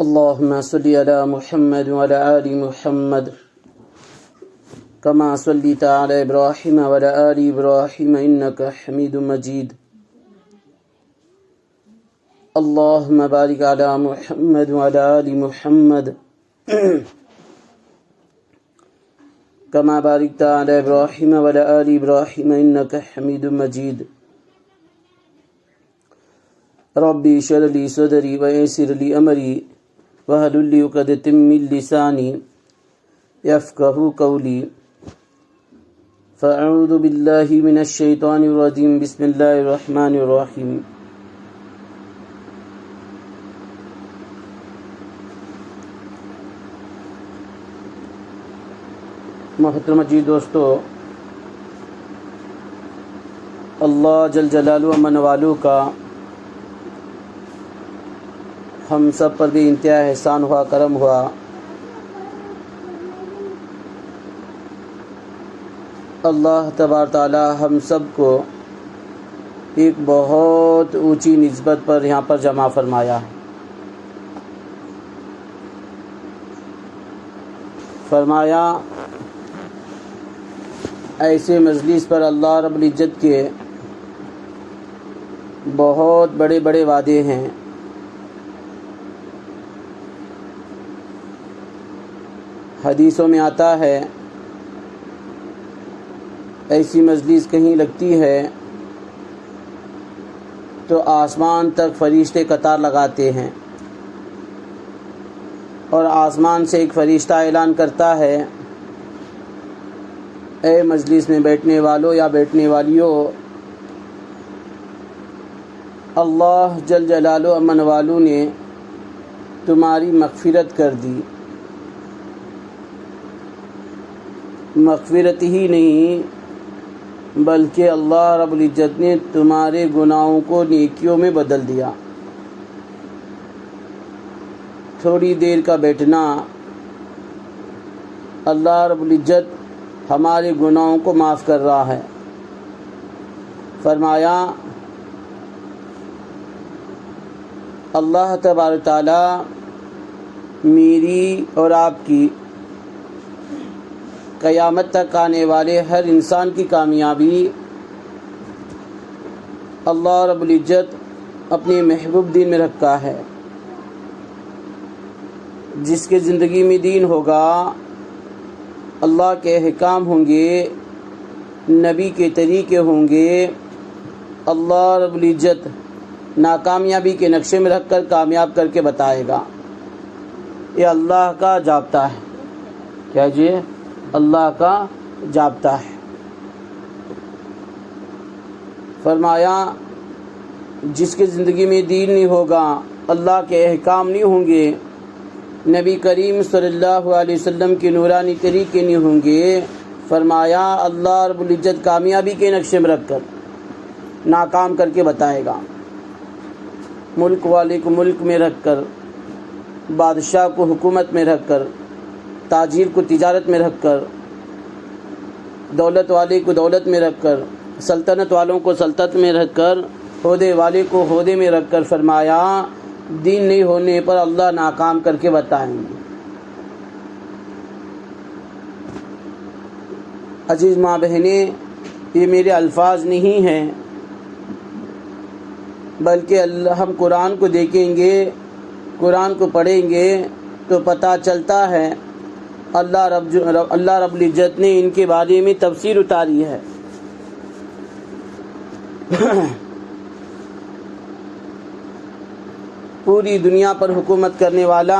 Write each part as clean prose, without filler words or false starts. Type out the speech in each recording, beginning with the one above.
اللهم صل على محمد وعلى آل محمد كما صليت على إبراهيم وعلى آل إبراهيم إنك حميد مجيد. اللهم بارك على محمد وعلى آل محمد كما باركت على إبراهيم وعلى آل إبراهيم إنك حميد مجيد. ربي اشرح لي صدري ويسر لي أمري واحلل عقدة من لساني يفقهوا قولي. فأعوذ بالله من الشيطان الرجيم. بسم الله الرحمن الرحيم. محترم جی دوستو، اللہ جل جلالہ امن والو کا ہم سب پر بھی انتہا احسان ہوا، کرم ہوا. اللہ تبارک تعالی ہم سب کو ایک بہت اونچی نسبت پر یہاں پر جمع فرمایا. فرمایا ایسے مجلس پر اللہ رب العزت کے بہت بڑے بڑے وعدے ہیں. حدیثوں میں آتا ہے ایسی مجلس کہیں لگتی ہے تو آسمان تک فرشتے قطار لگاتے ہیں اور آسمان سے ایک فرشتہ اعلان کرتا ہے، اے مجلس میں بیٹھنے والوں یا بیٹھنے والیوں، اللہ جل جلالہ امن والو نے تمہاری مغفرت کر دی. مغفرت ہی نہیں بلکہ اللہ رب العزت نے تمہارے گناہوں کو نیکیوں میں بدل دیا. تھوڑی دیر کا بیٹھنا اللہ رب العزت ہمارے گناہوں کو معاف کر رہا ہے. فرمایا اللہ تبارک تعالی میری اور آپ کی قیامت تک آنے والے ہر انسان کی کامیابی اللہ رب العزت اپنے محبوب دین میں رکھا ہے. جس کے زندگی میں دین ہوگا، اللہ کے احکام ہوں گے، نبی کے طریقے ہوں گے، اللہ رب العزت ناکامیابی کے نقشے میں رکھ کر کامیاب کر کے بتائے گا. یہ اللہ کا ضابطہ ہے. کیا جی؟ اللہ کا ضابطہ ہے. فرمایا جس کے زندگی میں دین نہیں ہوگا، اللہ کے احکام نہیں ہوں گے، نبی کریم صلی اللہ علیہ وسلم کے نورانی طریقے نہیں ہوں گے، فرمایا اللہ رب العزت کامیابی کے نقشے میں رکھ کر ناکام کر کے بتائے گا. ملک والے کو ملک میں رکھ کر، بادشاہ کو حکومت میں رکھ کر، تاجر کو تجارت میں رکھ کر، دولت والے کو دولت میں رکھ کر، سلطنت والوں کو سلطنت میں رکھ کر، عہدے والے کو عہدے میں رکھ کر، فرمایا دین نہیں ہونے پر اللہ ناکام کر کے بتائیں گے. عزیز ماں بہنیں، یہ میرے الفاظ نہیں ہیں بلکہ ہم قرآن کو دیکھیں گے، قرآن کو پڑھیں گے تو پتہ چلتا ہے اللہ رب العزت نے ان کے بارے میں تفسیر اتاری ہے. پوری دنیا پر حکومت کرنے والا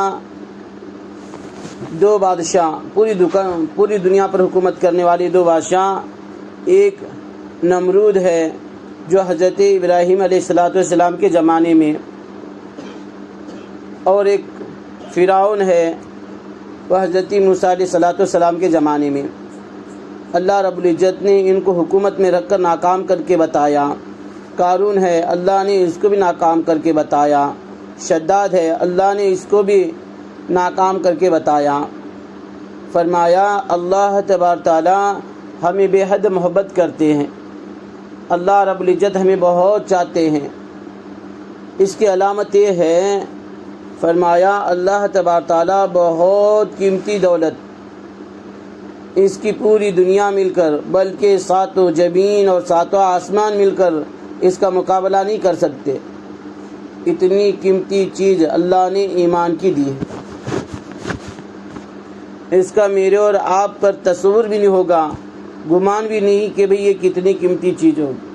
دو بادشاہ، پوری دنیا پر حکومت کرنے والے دو بادشاہ، ایک نمرود ہے جو حضرت ابراہیم علیہ السلام کے زمانے میں، اور ایک فرعون ہے وہ حضرت موسیٰ علیہ السلام کے زمانے میں. اللہ رب العزت نے ان کو حکومت میں رکھ کر ناکام کر کے بتایا. قارون ہے، اللہ نے اس کو بھی ناکام کر کے بتایا. شداد ہے، اللہ نے اس کو بھی ناکام کر کے بتایا. فرمایا اللہ تبارک تعالی ہمیں بے حد محبت کرتے ہیں، اللہ رب العزت ہمیں بہت چاہتے ہیں. اس کی علامت یہ ہے فرمایا اللہ تبارک تعالیٰ بہت قیمتی دولت اس کی پوری دنیا مل کر بلکہ ساتوں زمین اور ساتوں آسمان مل کر اس کا مقابلہ نہیں کر سکتے. اتنی قیمتی چیز اللہ نے ایمان کی دی ہے. اس کا میرے اور آپ پر تصور بھی نہیں ہوگا, گمان بھی نہیں کہ بھئی یہ کتنی قیمتی چیز ہوگی.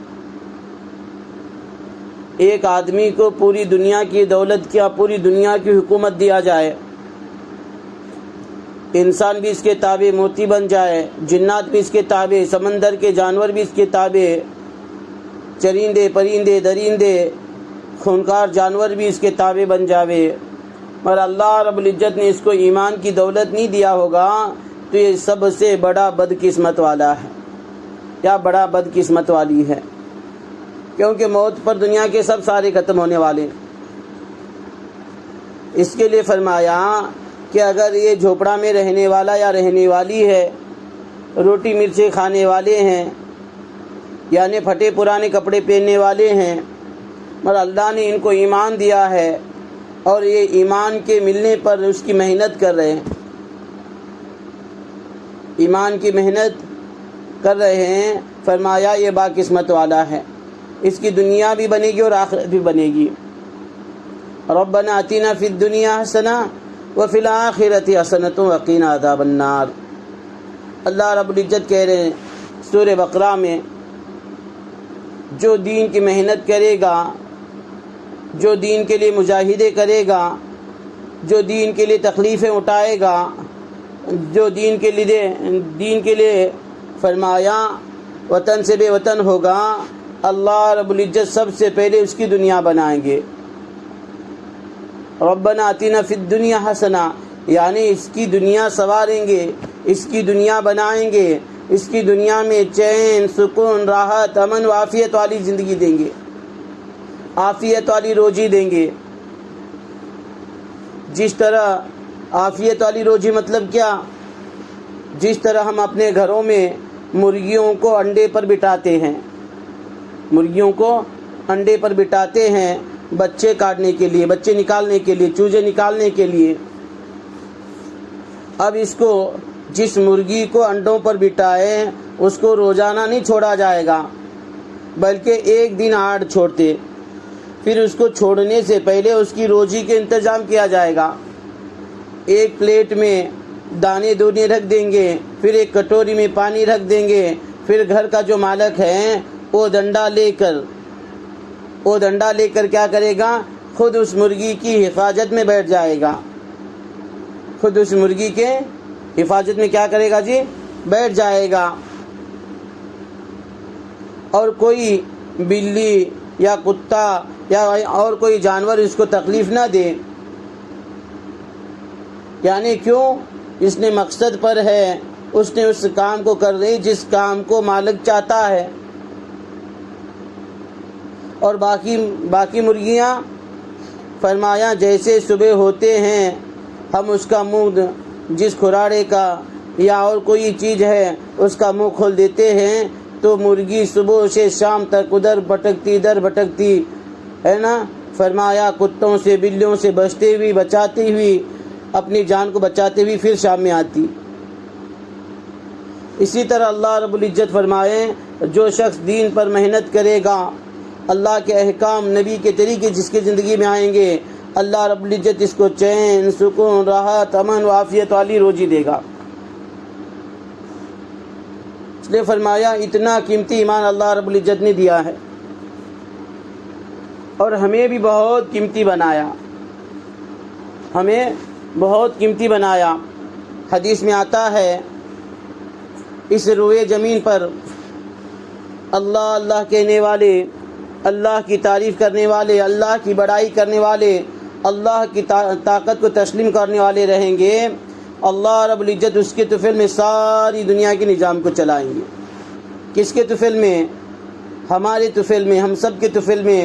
ایک آدمی کو پوری دنیا کی دولت کیا پوری دنیا کی حکومت دیا جائے, انسان بھی اس کے تابع موتی بن جائے, جنات بھی اس کے تابع, سمندر کے جانور بھی اس کے تابع, چرندے پرندے درندے خونخوار جانور بھی اس کے تابع بن جاوے, اور اللہ رب العزت نے اس کو ایمان کی دولت نہیں دیا ہوگا تو یہ سب سے بڑا بدقسمت والا ہے یا بڑا بدقسمت والی ہے, کیونکہ موت پر دنیا کے سب سارے ختم ہونے والے. اس کے لیے فرمایا کہ اگر یہ جھوپڑا میں رہنے والا یا رہنے والی ہے, روٹی مرچیں کھانے والے ہیں, یعنی پھٹے پرانے کپڑے پہننے والے ہیں, اور اللہ نے ان کو ایمان دیا ہے اور یہ ایمان کے ملنے پر اس کی محنت کر رہے ہیں, ایمان کی محنت کر رہے ہیں, فرمایا یہ باقسمت والا ہے, اس کی دنیا بھی بنے گی اور آخرت بھی بنے گی. ربنا آتنا فی الدنیا حسنہ وفی الآخرۃ حسنۃ وقنا عذاب النار. اللہ رب العزت کہہ رہے ہیں سورہ بقرہ میں, جو دین کی محنت کرے گا, جو دین کے لیے مجاہدے کرے گا, جو دین کے لیے تکلیفیں اٹھائے گا, جو دین کے لیے فرمایا وطن سے بے وطن ہوگا, اللہ رب العزت سب سے پہلے اس کی دنیا بنائیں گے. ربنا آتنا فی الدنیا حسنہ, یعنی اس کی دنیا سنواریں گے, اس کی دنیا بنائیں گے, اس کی دنیا میں چین سکون راحت امن و عافیت والی زندگی دیں گے, عافیت والی روزی دیں گے. جس طرح عافیت والی روزی مطلب کیا, جس طرح ہم اپنے گھروں میں مرغیوں کو انڈے پر بٹھاتے ہیں, مرغیوں کو انڈے پر بٹھاتے ہیں بچے کاٹنے کے لیے, بچے نکالنے کے لیے, چوزے نکالنے کے لیے. اب اس کو جس مرغی کو انڈوں پر بٹھائے اس کو روزانہ نہیں چھوڑا جائے گا بلکہ ایک دن آڑ چھوڑتے, پھر اس کو چھوڑنے سے پہلے اس کی روزی کے انتظام کیا جائے گا. ایک پلیٹ میں دانے دونے رکھ دیں گے, پھر ایک کٹوری میں پانی رکھ دیں گے, پھر گھر کا جو مالک ہے وہ ڈنڈا لے کر کیا کرے گا, خود اس مرغی کی حفاظت میں بیٹھ جائے گا, خود اس مرغی کے حفاظت میں کیا کرے گا جی, بیٹھ جائے گا. اور کوئی بلی یا کتا یا اور کوئی جانور اس کو تکلیف نہ دے, یعنی کیوں, اس نے مقصد پر ہے, اس نے اس کام کو کر رہی جس کام کو مالک چاہتا ہے. اور باقی مرغیاں فرمایا جیسے صبح ہوتے ہیں ہم اس کا منہ جس کھراڑے کا یا اور کوئی چیز ہے اس کا منہ کھول دیتے ہیں تو مرغی صبح سے شام تک ادھر بھٹکتی ہے نا. فرمایا کتوں سے بلیوں سے بچاتی ہوئی اپنی جان کو بچاتے ہوئی پھر شام میں آتی. اسی طرح اللہ رب العزت فرمائے جو شخص دین پر محنت کرے گا, اللہ کے احکام نبی کے طریقے جس کی زندگی میں آئیں گے, اللہ رب العزت اس کو چین سکون راحت امن و عافیت والی روزی دے گا. اس لیے فرمایا اتنا قیمتی ایمان اللہ رب العزت نے دیا ہے اور ہمیں بھی بہت قیمتی بنایا. حدیث میں آتا ہے اس روئے زمین پر اللہ اللہ کہنے والے, اللہ کی تعریف کرنے والے, اللہ کی بڑائی کرنے والے, اللہ کی طاقت کو تسلیم کرنے والے رہیں گے. اللہ رب العزت اس کے طفل میں ساری دنیا کے نظام کو چلائیں گے. کس کے طفل میں, ہمارے طفل میں, ہم سب کے طفل میں.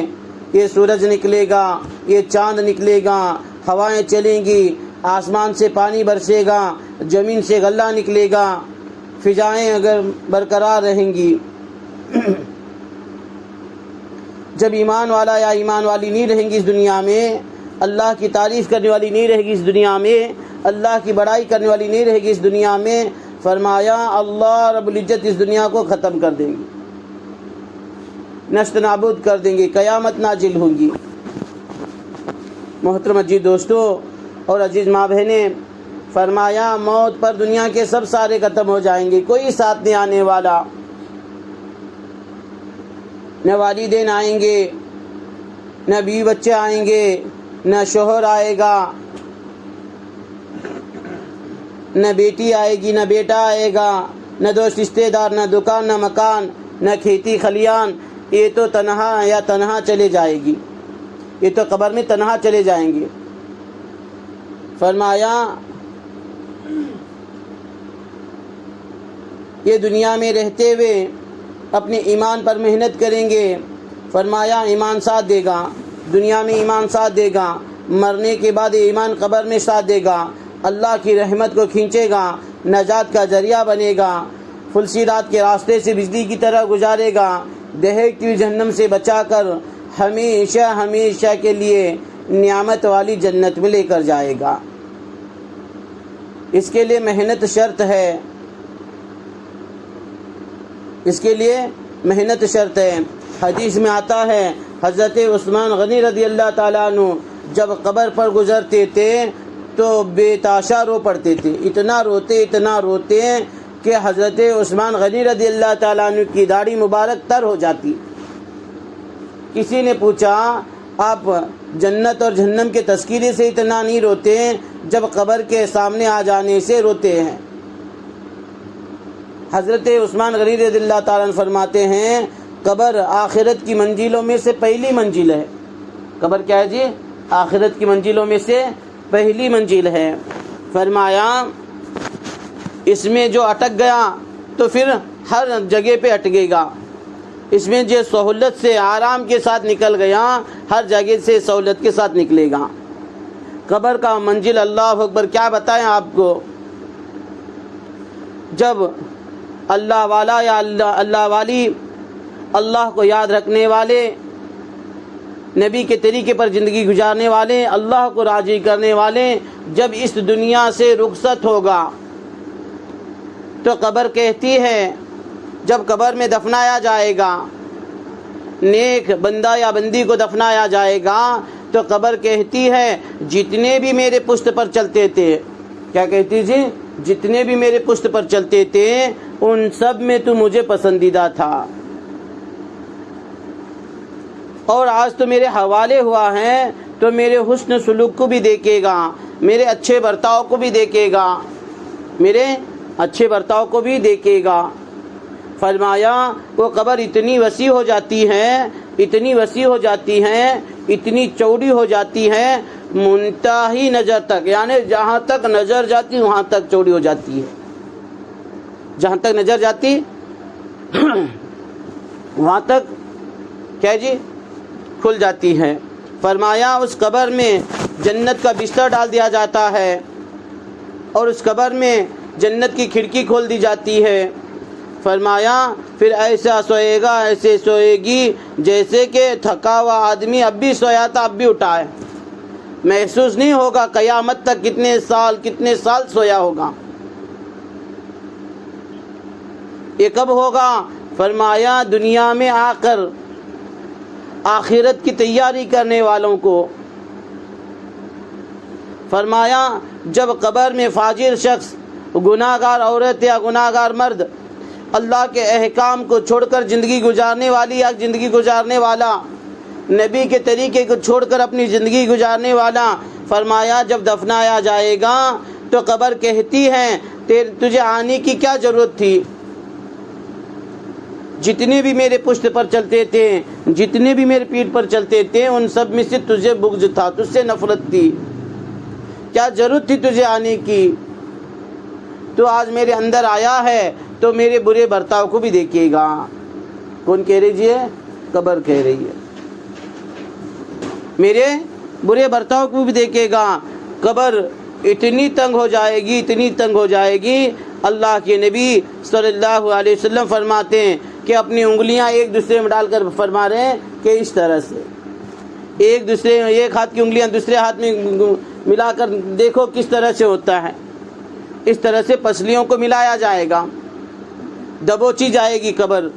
یہ سورج نکلے گا, یہ چاند نکلے گا, ہوائیں چلیں گی, آسمان سے پانی برسے گا, زمین سے غلہ نکلے گا, فضائیں اگر برقرار رہیں گی. جب ایمان والا یا ایمان والی نہیں رہیں گی اس دنیا میں اللہ کی تعریف کرنے والی نہیں رہے گی اس دنیا میں، اللہ کی بڑائی کرنے والی نہیں رہے گی اس دنیا میں۔ فرمایا اللہ رب العزت اس دنیا کو ختم کر دیں گے، نشت نابود کر دیں گے، قیامت نازل ہوں گی۔ محترم عزیز دوستو اور عزیز ماں بہنیں، فرمایا موت پر دنیا کے سب سارے ختم ہو جائیں گے، کوئی ساتھ نہیں آنے والا، نہ والدین آئیں گے، نہ بیوی بچے آئیں گے، نہ شوہر آئے گا، نہ بیٹی آئے گی، نہ بیٹا آئے گا، نہ دوست رشتے دار، نہ دکان، نہ مکان، نہ کھیتی کھلیان۔ یہ تو تنہا چلے جائے گی، یہ تو قبر میں تنہا چلے جائیں گے۔ فرمایا یہ دنیا میں رہتے ہوئے اپنے ایمان پر محنت کریں گے۔ فرمایا ایمان ساتھ دے گا، دنیا میں ایمان ساتھ دے گا، مرنے کے بعد ایمان قبر میں ساتھ دے گا، اللہ کی رحمت کو کھینچے گا، نجات کا ذریعہ بنے گا، فلسیرات کے راستے سے بجلی کی طرح گزارے گا، دہکتی ہوئی جہنم سے بچا کر ہمیشہ ہمیشہ کے لیے نعمت والی جنت میں لے کر جائے گا۔ اس کے لیے محنت شرط ہے، اس کے لیے محنت شرط ہے۔ حدیث میں آتا ہے حضرت عثمان غنی رضی اللہ تعالیٰ عنہ جب قبر پر گزرتے تھے تو بے تاشا رو پڑتے تھے، اتنا روتے کہ حضرت عثمان غنی رضی اللہ تعالیٰ عنہ کی داڑھی مبارک تر ہو جاتی۔ کسی نے پوچھا آپ جنت اور جہنم کے تذکرے سے اتنا نہیں روتے جب قبر کے سامنے آ جانے سے روتے ہیں؟ حضرت عثمان غنی رضی اللہ تعالیٰ عنہ فرماتے ہیں قبر آخرت کی منزلوں میں سے پہلی منزل ہے۔ قبر کیا ہے جی؟ آخرت کی منزلوں میں سے پہلی منزل ہے۔ فرمایا اس میں جو اٹک گیا تو پھر ہر جگہ پہ اٹکے گا، اس میں جو سہولت سے آرام کے ساتھ نکل گیا ہر جگہ سے سہولت کے ساتھ نکلے گا۔ قبر کا منزل اللہ اکبر کیا بتائیں آپ کو، جب اللہ والا یا اللہ والی، اللہ کو یاد رکھنے والے، نبی کے طریقے پر زندگی گزارنے والے، اللہ کو راضی کرنے والے جب اس دنیا سے رخصت ہوگا تو قبر کہتی ہے، جب قبر میں دفنایا جائے گا، نیک بندہ یا بندی کو دفنایا جائے گا تو قبر کہتی ہے جتنے بھی میرے پشت پر چلتے تھے، کیا کہتی جی؟ جتنے بھی میرے پشت پر چلتے تھے ان سب میں تو مجھے پسندیدہ تھا، اور آج تو میرے حوالے ہوا ہے تو میرے حسن سلوک کو بھی دیکھے گا، میرے اچھے برتاؤ کو بھی دیکھے گا، میرے اچھے برتاؤ کو بھی دیکھے گا۔ فرمایا وہ قبر اتنی وسیع ہو جاتی ہے، اتنی وسیع ہو جاتی ہے، اتنی چوڑی ہو جاتی ہے، منتہی نظر تک، یعنی جہاں تک نظر جاتی وہاں تک چوڑی ہو جاتی ہے، جہاں تک نظر جاتی وہاں تک کیا جی کھل جاتی ہے۔ فرمایا اس قبر میں جنت کا بستر ڈال دیا جاتا ہے اور اس قبر میں جنت کی کھڑکی کھول دی جاتی ہے۔ فرمایا پھر ایسا سوئے گا، ایسے سوئے گی جیسے کہ تھکا ہوا آدمی اب بھی سویا تھا اب بھی اٹھا ہے، محسوس نہیں ہوگا قیامت تک کتنے سال سویا ہوگا۔ یہ کب ہوگا؟ فرمایا دنیا میں آ کر آخرت کی تیاری کرنے والوں کو۔ فرمایا جب قبر میں فاجر شخص، گناہ گار عورت یا گناہ گار مرد، اللہ کے احکام کو چھوڑ کر زندگی گزارنے والی یا زندگی گزارنے والا، نبی کے طریقے کو چھوڑ کر اپنی زندگی گزارنے والا، فرمایا جب دفنایا جائے گا تو قبر کہتی ہے تجھے آنے کی کیا ضرورت تھی؟ جتنے بھی میرے پشت پر چلتے تھے، جتنے بھی میرے پیٹھ پر چلتے تھے، ان سب میں سے تجھے بغض تھا، تجھ سے نفرت تھی، کیا ضرورت تھی تجھے آنے کی؟ تو آج میرے اندر آیا ہے تو میرے برے برتاؤ کو بھی دیکھے گا۔ کون کہہ رہی ہے؟ قبر کہہ رہی ہے، میرے برے برتاؤ کو بھی دیکھے گا۔ قبر اتنی تنگ ہو جائے گی، اتنی تنگ ہو جائے گی، اللہ کے نبی صلی اللہ علیہ وسلم فرماتے ہیں کہ اپنی انگلیاں ایک دوسرے میں ڈال کر فرما رہے ہیں کہ اس طرح سے ایک ہاتھ کی انگلیاں دوسرے ہاتھ میں ملا کر دیکھو کس طرح سے ہوتا ہے، اس طرح سے پسلیوں کو ملایا جائے گا، دبوچی جائے گی قبر،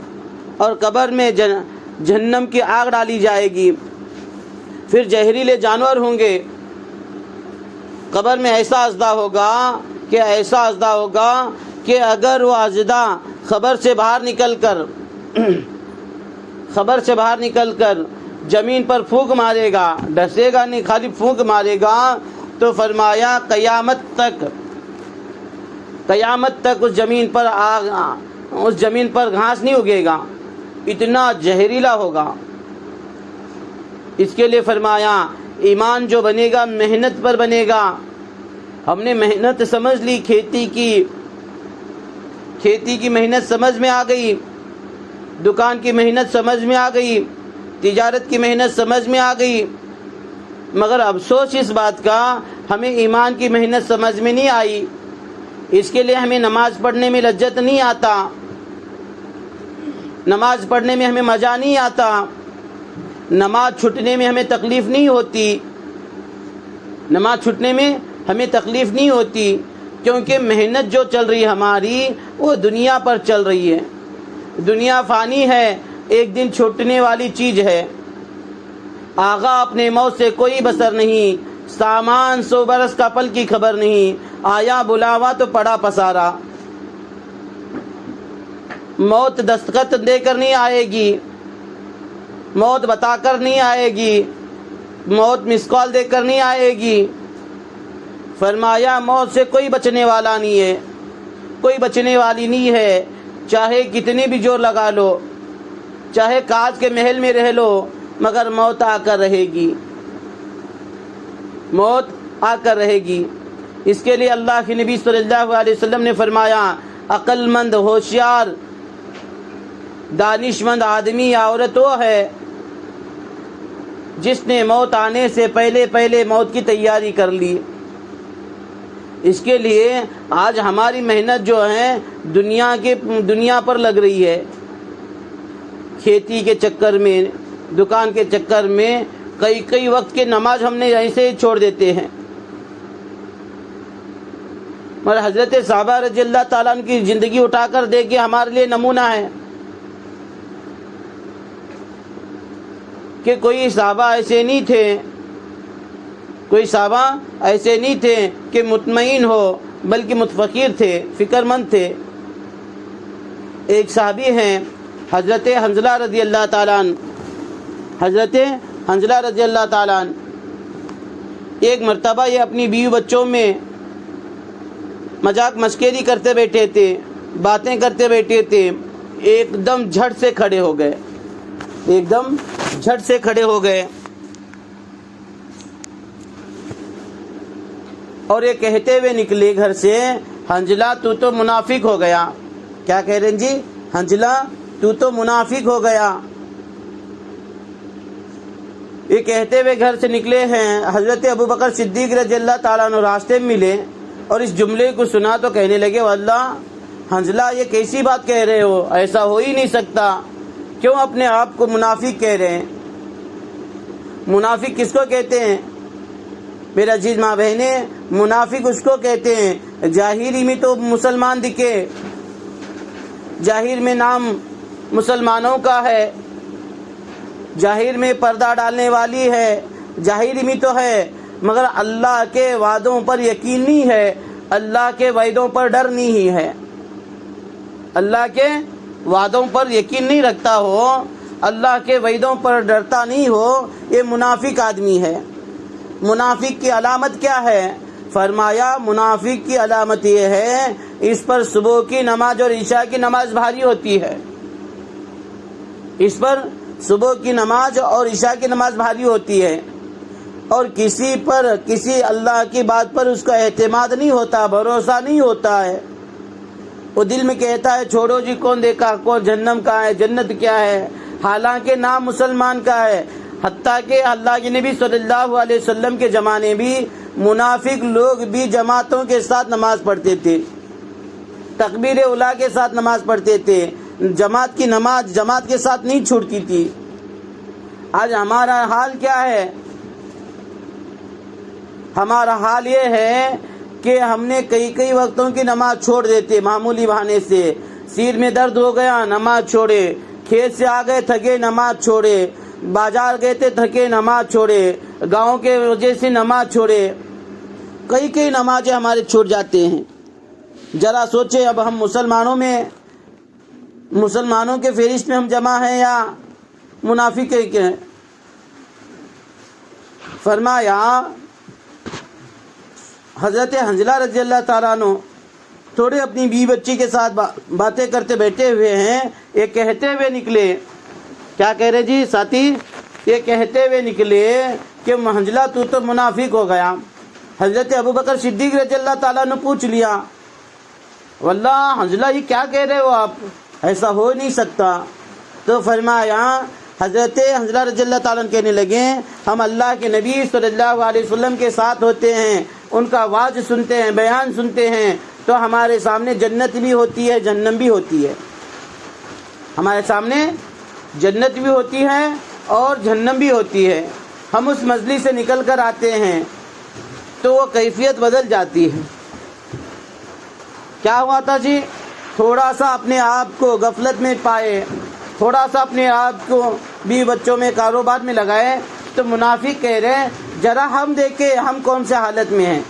اور قبر میں جہنم کی آگ ڈالی جائے گی۔ پھر زہریلے جانور ہوں گے، قبر میں ایسا اژدھا ہوگا کہ اگر وہ اژدھا خبر سے باہر نکل کر زمین پر پھونک مارے گا، ڈسے گا نہیں، خالی پھونک مارے گا، تو فرمایا قیامت تک اس زمین پر گھاس نہیں اگے گا، اتنا زہریلا ہوگا۔ اس کے لیے فرمایا ایمان جو بنے گا محنت پر بنے گا۔ ہم نے محنت سمجھ لی، کھیتی کی محنت سمجھ میں آ گئی، دکان کی محنت سمجھ میں آ گئی، تجارت کی محنت سمجھ میں آ گئی، مگر افسوس اس بات کا ہمیں ایمان کی محنت سمجھ میں نہیں آئی۔ اس کے لیے ہمیں نماز پڑھنے میں لذت نہیں آتا، نماز پڑھنے میں ہمیں مزہ نہیں آتا، نماز چھٹنے میں ہمیں تکلیف نہیں ہوتی، کیونکہ محنت جو چل رہی ہے ہماری وہ دنیا پر چل رہی ہے۔ دنیا فانی ہے، ایک دن چھوٹنے والی چیز ہے۔ آغا اپنے موت سے کوئی بصر نہیں، سامان 100 برس کا پل کی خبر نہیں، آیا بلاوا تو پڑا پسارا۔ موت دستخط دے کر نہیں آئے گی، موت بتا کر نہیں آئے گی، موت مس کال دے کر نہیں آئے گی۔ فرمایا موت سے کوئی بچنے والا نہیں ہے، کوئی بچنے والی نہیں ہے، چاہے کتنی بھی زور لگا لو، چاہے کاج کے محل میں رہ لو، مگر موت آ کر رہے گی، موت آ کر رہے گی۔ اس کے لیے اللہ کے نبی صلی اللہ علیہ وسلم نے فرمایا عقل مند، ہوشیار، دانشمند آدمی یا عورت وہ ہے جس نے موت آنے سے پہلے موت کی تیاری کر لی۔ اس کے لیے آج ہماری محنت جو ہے دنیا پر لگ رہی ہے، کھیتی کے چکر میں، دکان کے چکر میں، کئی وقت کے نماز ہم نے ایسے ہی چھوڑ دیتے ہیں۔ مگر حضرت صحابہ رضی اللہ تعالیٰ عنہ کی زندگی اٹھا کر دیکھیے، ہمارے لیے نمونہ ہے کہ کوئی صحابہ ایسے نہیں تھے کہ مطمئن ہو، بلکہ متفکر تھے، فکر مند تھے۔ ایک صحابی ہیں حضرت حنظلہ رضی اللہ تعالیٰ عنہ، ایک مرتبہ یہ اپنی بیوی بچوں میں مذاق مسخری کرتے بیٹھے تھے، باتیں کرتے بیٹھے تھے، ایک دم جھٹ سے کھڑے ہو گئے اور یہ کہتے ہوئے نکلے گھر سے، حنظلہ تو تو منافق ہو گیا۔ کیا کہہ رہے ہیں جی؟ حنظلہ تو تو منافق ہو گیا۔ یہ کہتے ہوئے گھر سے نکلے ہیں، حضرت ابوبکر صدیق رضی اللہ تعالیٰ عنہ راستے میں ملے اور اس جملے کو سنا تو کہنے لگے واللہ حنظلہ یہ کیسی بات کہہ رہے ہو، ایسا ہو ہی نہیں سکتا، کیوں اپنے آپ کو منافق کہہ رہے ہیں؟ منافق کس کو کہتے ہیں میرے عزیز ماں بہنیں؟ منافق اس کو کہتے ہیں ظاہری میں تو مسلمان دکھے، ظاہر میں نام مسلمانوں کا ہے، ظاہر میں پردہ ڈالنے والی ہے، ظاہری میں تو ہے، مگر اللہ کے وعدوں پر یقین نہیں ہے، اللہ کے وعدوں پر ڈر نہیں ہے، اللہ کے وعدوں پر یقین نہیں رکھتا ہو، اللہ کے وعدوں پر ڈرتا نہیں ہو، یہ منافق آدمی ہے۔ منافق کی علامت کیا ہے؟ فرمایا منافق کی علامت یہ ہے اس پر صبح کی نماز اور عشاء کی نماز بھاری ہوتی ہے، اس پر صبح کی نماز اور عشاء کی نماز بھاری ہوتی ہے، اور کسی اللہ کی بات پر اس کا اعتماد نہیں ہوتا، بھروسہ نہیں ہوتا ہے، وہ دل میں کہتا ہے چھوڑو جی، کون دیکھا، کون جہنم کا ہے، جنت کیا ہے، حالانکہ نام مسلمان کا ہے۔ حتیٰ کہ اللہ کے نبی صلی اللہ علیہ وسلم کے زمانے بھی منافق لوگ بھی جماعتوں کے ساتھ نماز پڑھتے تھے، تکبیر اولیٰ کے ساتھ نماز پڑھتے تھے، جماعت کی نماز جماعت کے ساتھ نہیں چھوٹتی تھی۔ آج ہمارا حال کیا ہے؟ ہمارا حال یہ ہے کہ ہم نے کئی وقتوں کی نماز چھوڑ دیتے معمولی بہانے سے. سیر میں درد ہو گیا نماز چھوڑے، کھیت سے آ گئے تھکے نماز چھوڑے، بازار گئے تھے تھکے نماز چھوڑے، گاؤں کے وجہ سے نماز چھوڑے. کئی نمازیں ہمارے چھوٹ جاتے ہیں. ذرا سوچے اب ہم مسلمانوں کے فہرست میں ہم جمع ہیں یا منافق کے؟ فرمایا حضرت حنظلہ رضی اللہ تعالیٰ عنہ تھوڑے اپنی بیوی بچی کے ساتھ باتیں کرتے بیٹھے ہوئے ہیں. یہ کہتے ہوئے نکلے، کیا کہہ رہے جی ساتھی؟ یہ کہتے ہوئے نکلے کہ حنظلہ تو منافق ہو گیا. حضرت ابوبکر صدیق رضی اللہ تعالیٰ نے پوچھ لیا، واللہ حنظلہ یہ کیا کہہ رہے ہو آپ؟ ایسا ہو نہیں سکتا. تو فرمایا حضرت حنظلہ رضی اللہ تعالیٰ کہنے لگے، ہم اللہ کے نبی صلی اللہ علیہ وسلم کے ساتھ ہوتے ہیں، ان کا واعظ سنتے ہیں، بیان سنتے ہیں، تو ہمارے سامنے جنت بھی ہوتی ہے جہنم بھی ہوتی ہے. ہمارے سامنے جنت بھی ہوتی ہے اور جہنم بھی ہوتی ہے. ہم اس مجلس سے نکل کر آتے ہیں تو وہ کیفیت بدل جاتی ہے. کیا ہوا تھا جی؟ تھوڑا سا اپنے آپ کو غفلت میں پائے، تھوڑا سا اپنے آپ کو بیوی بچوں میں کاروبار میں لگائے تو منافق کہہ رہے ہیں ذرا ہم دیکھیں ہم کون سے حالت میں ہیں.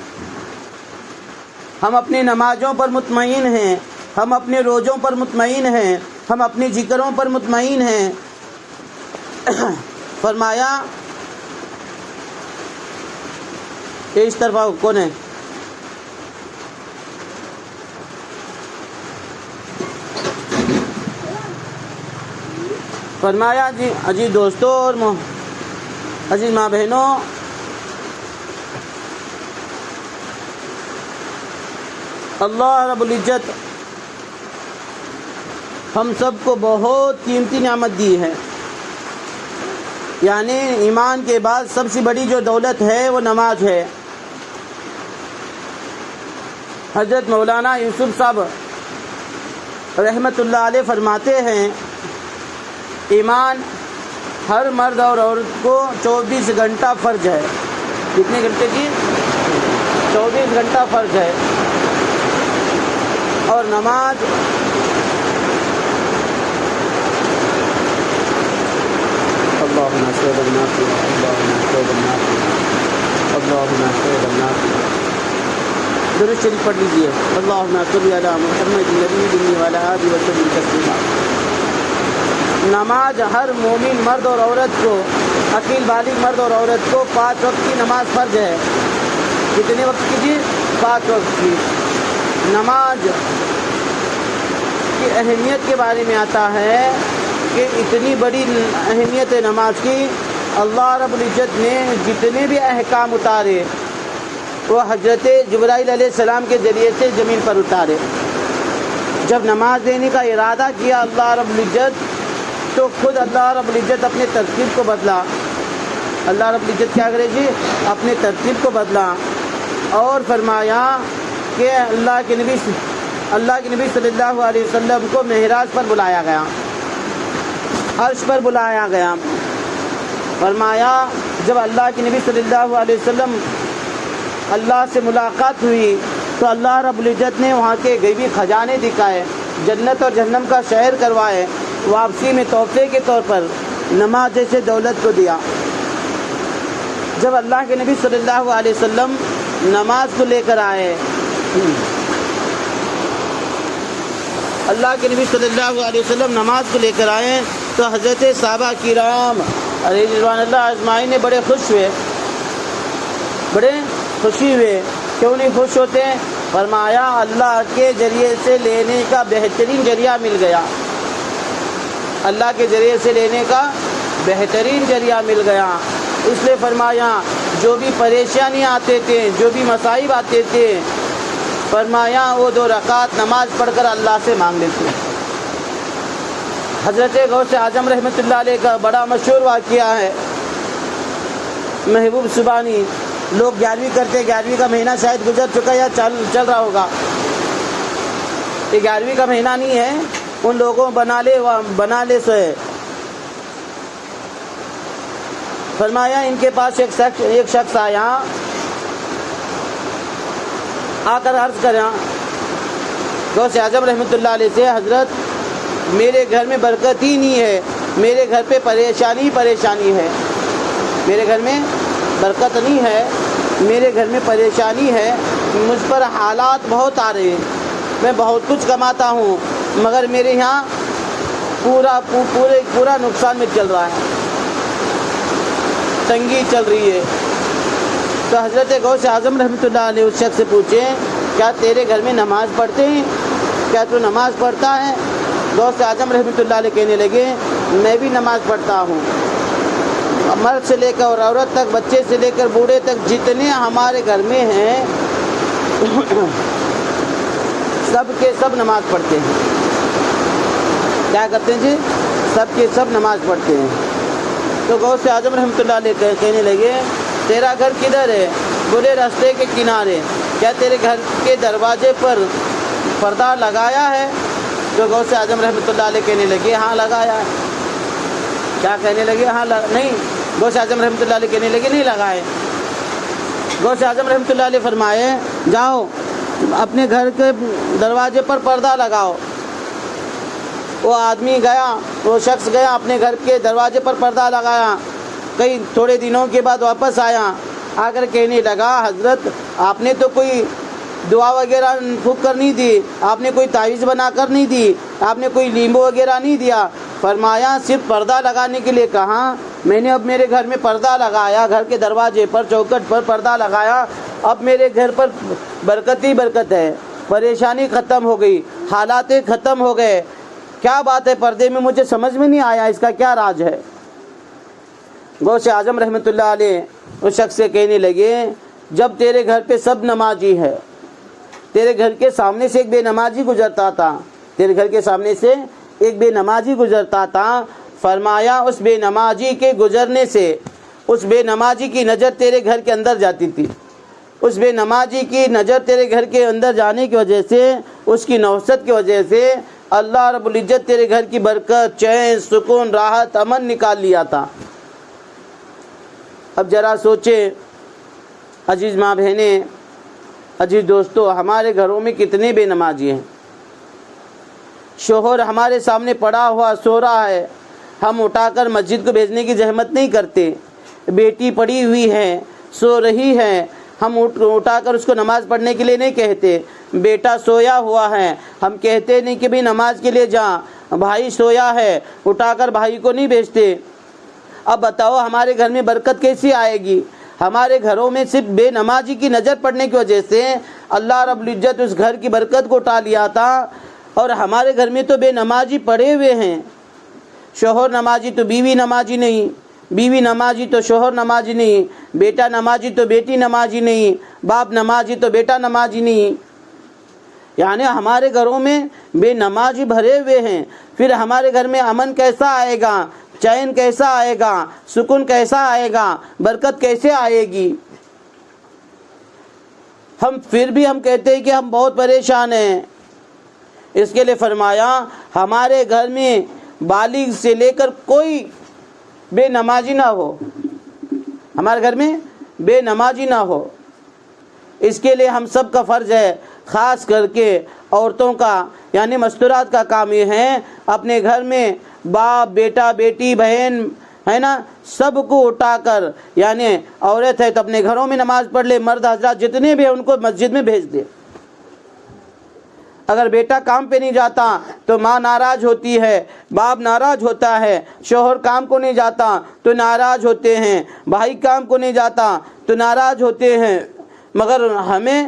ہم اپنی نمازوں پر مطمئن ہیں، ہم اپنے روزوں پر مطمئن ہیں، ہم اپنی ذکروں پر مطمئن ہیں. فرمایا اس طرف آؤ، کون ہے؟ فرمایا جی عزیز دوستوں اور عزیز ماں بہنوں، اللہ رب العزت ہم سب کو بہت قیمتی نعمت دی ہے. یعنی ایمان کے بعد سب سے بڑی جو دولت ہے وہ نماز ہے. حضرت مولانا یوسف صاحب رحمۃ اللہ علیہ فرماتے ہیں ایمان ہر مرد اور عورت کو 24 گھنٹہ فرض ہے. کتنے گھنٹے کی؟ 24 گھنٹہ فرض ہے. اور نماز اللہم صل علی درود شریف پڑھ لیجیے. اللہم صل علی محمد نبی المی وعلی آلہ وسلم تسلیما. نماز ہر مومن مرد اور عورت کو، عقیل بالغ مرد اور عورت کو 5 وقت کی نماز فرض ہے. کتنے وقت کی جی؟ 5 وقت کی. نماز کی اہمیت کے بارے میں آتا ہے کہ اتنی بڑی اہمیت ہے نماز کی، اللہ رب العزت نے جتنے بھی احکام اتارے وہ حضرت جبرائیل علیہ السلام کے ذریعے سے زمین پر اتارے. جب نماز دینے کا ارادہ کیا اللہ رب العزت تو خود اللہ رب العزت اپنے ترتیب کو بدلا. اللہ رب العزت کیا کرے جی؟ اپنے ترتیب کو بدلا اور فرمایا کہ اللہ کے نبی صلی اللہ علیہ وسلم کو معراج پر بلایا گیا، عرش پر بلایا گیا. فرمایا جب اللہ کے نبی صلی اللہ علیہ وسلم اللہ سے ملاقات ہوئی تو اللہ رب العزت نے وہاں کے غیبی خزانے دکھائے، جنت اور جہنم کا شہر کروائے. واپسی میں تحفے کے طور پر نماز جیسے دولت کو دیا. جب اللہ کے نبی صلی اللہ علیہ وسلم نماز کو لے کر آئے، اللہ کے نبی صلی اللہ علیہ وسلم نماز کو لے کر آئے تو حضرت صحابہ کرام علیہ رضوان اللہ اجمعین نے بڑے خوشی ہوئے. کیوں نہیں خوش ہوتے؟ فرمایا اللہ کے ذریعے سے لینے کا بہترین ذریعہ مل گیا. اللہ کے ذریعے سے لینے کا بہترین ذریعہ مل گیا. اس لیے فرمایا جو بھی پریشانی آتے تھے، جو بھی مصائب آتے تھے، فرمایا وہ 2 رکعت نماز پڑھ کر اللہ سے مانگ لیتے. حضرت غوث اعظم رحمۃ اللہ علیہ کا بڑا مشہور واقعہ ہے. محبوب سبحانی لوگ 11ویں کرتے، 11ویں کا مہینہ شاید گزر چکا یا چل رہا ہوگا. یہ 11ویں کا مہینہ نہیں ہے، ان لوگوں بنا لے سوئے. فرمایا ان کے پاس ایک شخص آیا، آ کر عرض کرا غوث اعظم رحمۃ اللہ علیہ سے، حضرت میرے گھر میں برکت ہی نہیں ہے، میرے گھر پہ پریشانی ہے، میرے گھر میں برکت نہیں ہے، میرے گھر میں پریشانی ہے، مجھ پر حالات بہت آ رہے ہیں، میں بہت کچھ کماتا ہوں مگر میرے یہاں پورا نقصان میں چل رہا ہے، تنگی چل رہی ہے۔ تو حضرت غوث اعظم رحمۃ اللہ علیہ اس شخص سے پوچھیں کیا تیرے گھر میں نماز پڑھتے ہیں؟ کیا تو نماز پڑھتا ہے؟ غوث اعظم رحمۃ اللہ علیہ کہنے لگے میں بھی نماز پڑھتا ہوں، مرد سے لے کر اور عورت تک، بچے سے لے کر بوڑھے تک جتنے ہمارے گھر میں ہیں سب کے سب نماز پڑھتے ہیں۔ کیا کرتے ہیں جی؟ سب کے سب نماز پڑھتے ہیں۔ تو غوث اعظم رحمۃ اللہ علیہ کہنے لگے تیرا گھر کدھر ہے؟ بولے راستے کے کنارے۔ کیا تیرے گھر کے دروازے پر پردہ لگایا ہے؟ تو غوث اعظم رحمۃ اللہ علیہ کہنے لگے ہاں لگایا ہے۔ کیا کہنے لگے؟ ہاں نہیں، غوث اعظم رحمۃ اللہ علیہ کہنے لگے نہیں لگائے۔ غوث اعظم رحمۃ اللہ علیہ فرمائے جاؤ اپنے گھر کے دروازے پر پردہ لگاؤ۔ وہ آدمی گیا، وہ شخص گیا اپنے گھر کے دروازے پر پردہ لگایا، کئی تھوڑے دنوں کے بعد واپس آیا، آ کر کہنے لگا حضرت آپ نے تو کوئی دعا وغیرہ پھونک کر نہیں دی، آپ نے کوئی تعویذ بنا کر نہیں دی، آپ نے کوئی لیمبو وغیرہ نہیں دیا۔ فرمایا صرف پردہ لگانے کے لیے کہا، میں نے اب میرے گھر میں پردہ لگایا، گھر کے دروازے پر چوکھٹ پر پردہ لگایا، اب میرے گھر پر برکت ہی برکت ہے، پریشانی ختم ہو گئی، حالات ختم ہو گئے۔ کیا بات ہے پردے میں؟ مجھے سمجھ میں نہیں آیا اس کا کیا راز ہے۔ غوث اعظم رحمۃ اللہ علیہ اس شخص سے کہنے لگے جب تیرے گھر پہ سب نمازی ہے، تیرے گھر کے سامنے سے ایک بے نمازی گزرتا تھا، تیرے گھر کے سامنے سے ایک بے نمازی گزرتا تھا، فرمایا اس بے نمازی کے گزرنے سے اس بے نمازی کی نظر تیرے گھر کے اندر جاتی تھی، اس بے نمازی کی نظر تیرے گھر کے اندر جانے کی وجہ سے، اس کی نوحست کی وجہ سے اللہ رب العزت تیرے گھر کی برکت، چین، سکون، راحت، امن نکال لیا تھا۔ اب ذرا سوچیں عزیز ماں بہنیں، عزیز دوستو، ہمارے گھروں میں کتنے بے نمازی ہیں۔ شوہر ہمارے سامنے پڑا ہوا سو رہا ہے، ہم اٹھا کر مسجد کو بھیجنے کی زحمت نہیں کرتے، بیٹی پڑی ہوئی ہے سو رہی ہے، ہم اٹھا کر اس کو نماز پڑھنے کے لیے نہیں کہتے، بیٹا سویا ہوا ہے ہم کہتے نہیں کہ بھی نماز کے لیے جا، بھائی سویا ہے اٹھا کر بھائی کو نہیں بھیجتے۔ اب بتاؤ ہمارے گھر میں برکت کیسی آئے گی؟ ہمارے گھروں میں صرف بے نمازی کی نظر پڑنے کی وجہ سے اللہ رب العزت اس گھر کی برکت کو اٹھا لیا تھا، اور ہمارے گھر میں تو بے نمازی پڑے ہوئے ہیں۔ شوہر نمازی تو بیوی نمازی نہیں، بیوی نمازی تو شوہر نمازی نہیں، بیٹا نمازی تو بیٹی نمازی نہیں، باپ نمازی تو بیٹا نمازی نہیں، یعنی ہمارے گھروں میں بے نمازی بھرے ہوئے ہیں۔ پھر ہمارے گھر میں امن کیسا آئے گا؟ چین کیسا آئے گا؟ سکون کیسا آئے گا؟ برکت کیسے آئے گی؟ پھر بھی ہم کہتے ہیں کہ ہم بہت پریشان ہیں۔ اس کے لیے فرمایا ہمارے گھر میں بالغ سے لے کر کوئی بے نمازی نہ ہو، ہمارے گھر میں بے نمازی نہ ہو۔ اس کے لیے ہم سب کا فرض ہے، خاص کر کے عورتوں کا یعنی مستورات کا کام یہ ہے اپنے گھر میں باپ، بیٹا، بیٹی، بہن ہے نا، سب کو اٹھا کر، یعنی عورت ہے تو اپنے گھروں میں نماز پڑھ لے، مرد حضرات جتنے بھی ہیں ان کو مسجد میں بھیج دے۔ اگر بیٹا کام پہ نہیں جاتا تو ماں ناراض ہوتی ہے، باپ ناراض ہوتا ہے، شوہر کام کو نہیں جاتا تو ناراض ہوتے ہیں، بھائی کام کو نہیں جاتا تو ناراض ہوتے ہیں۔ مگر ہمیں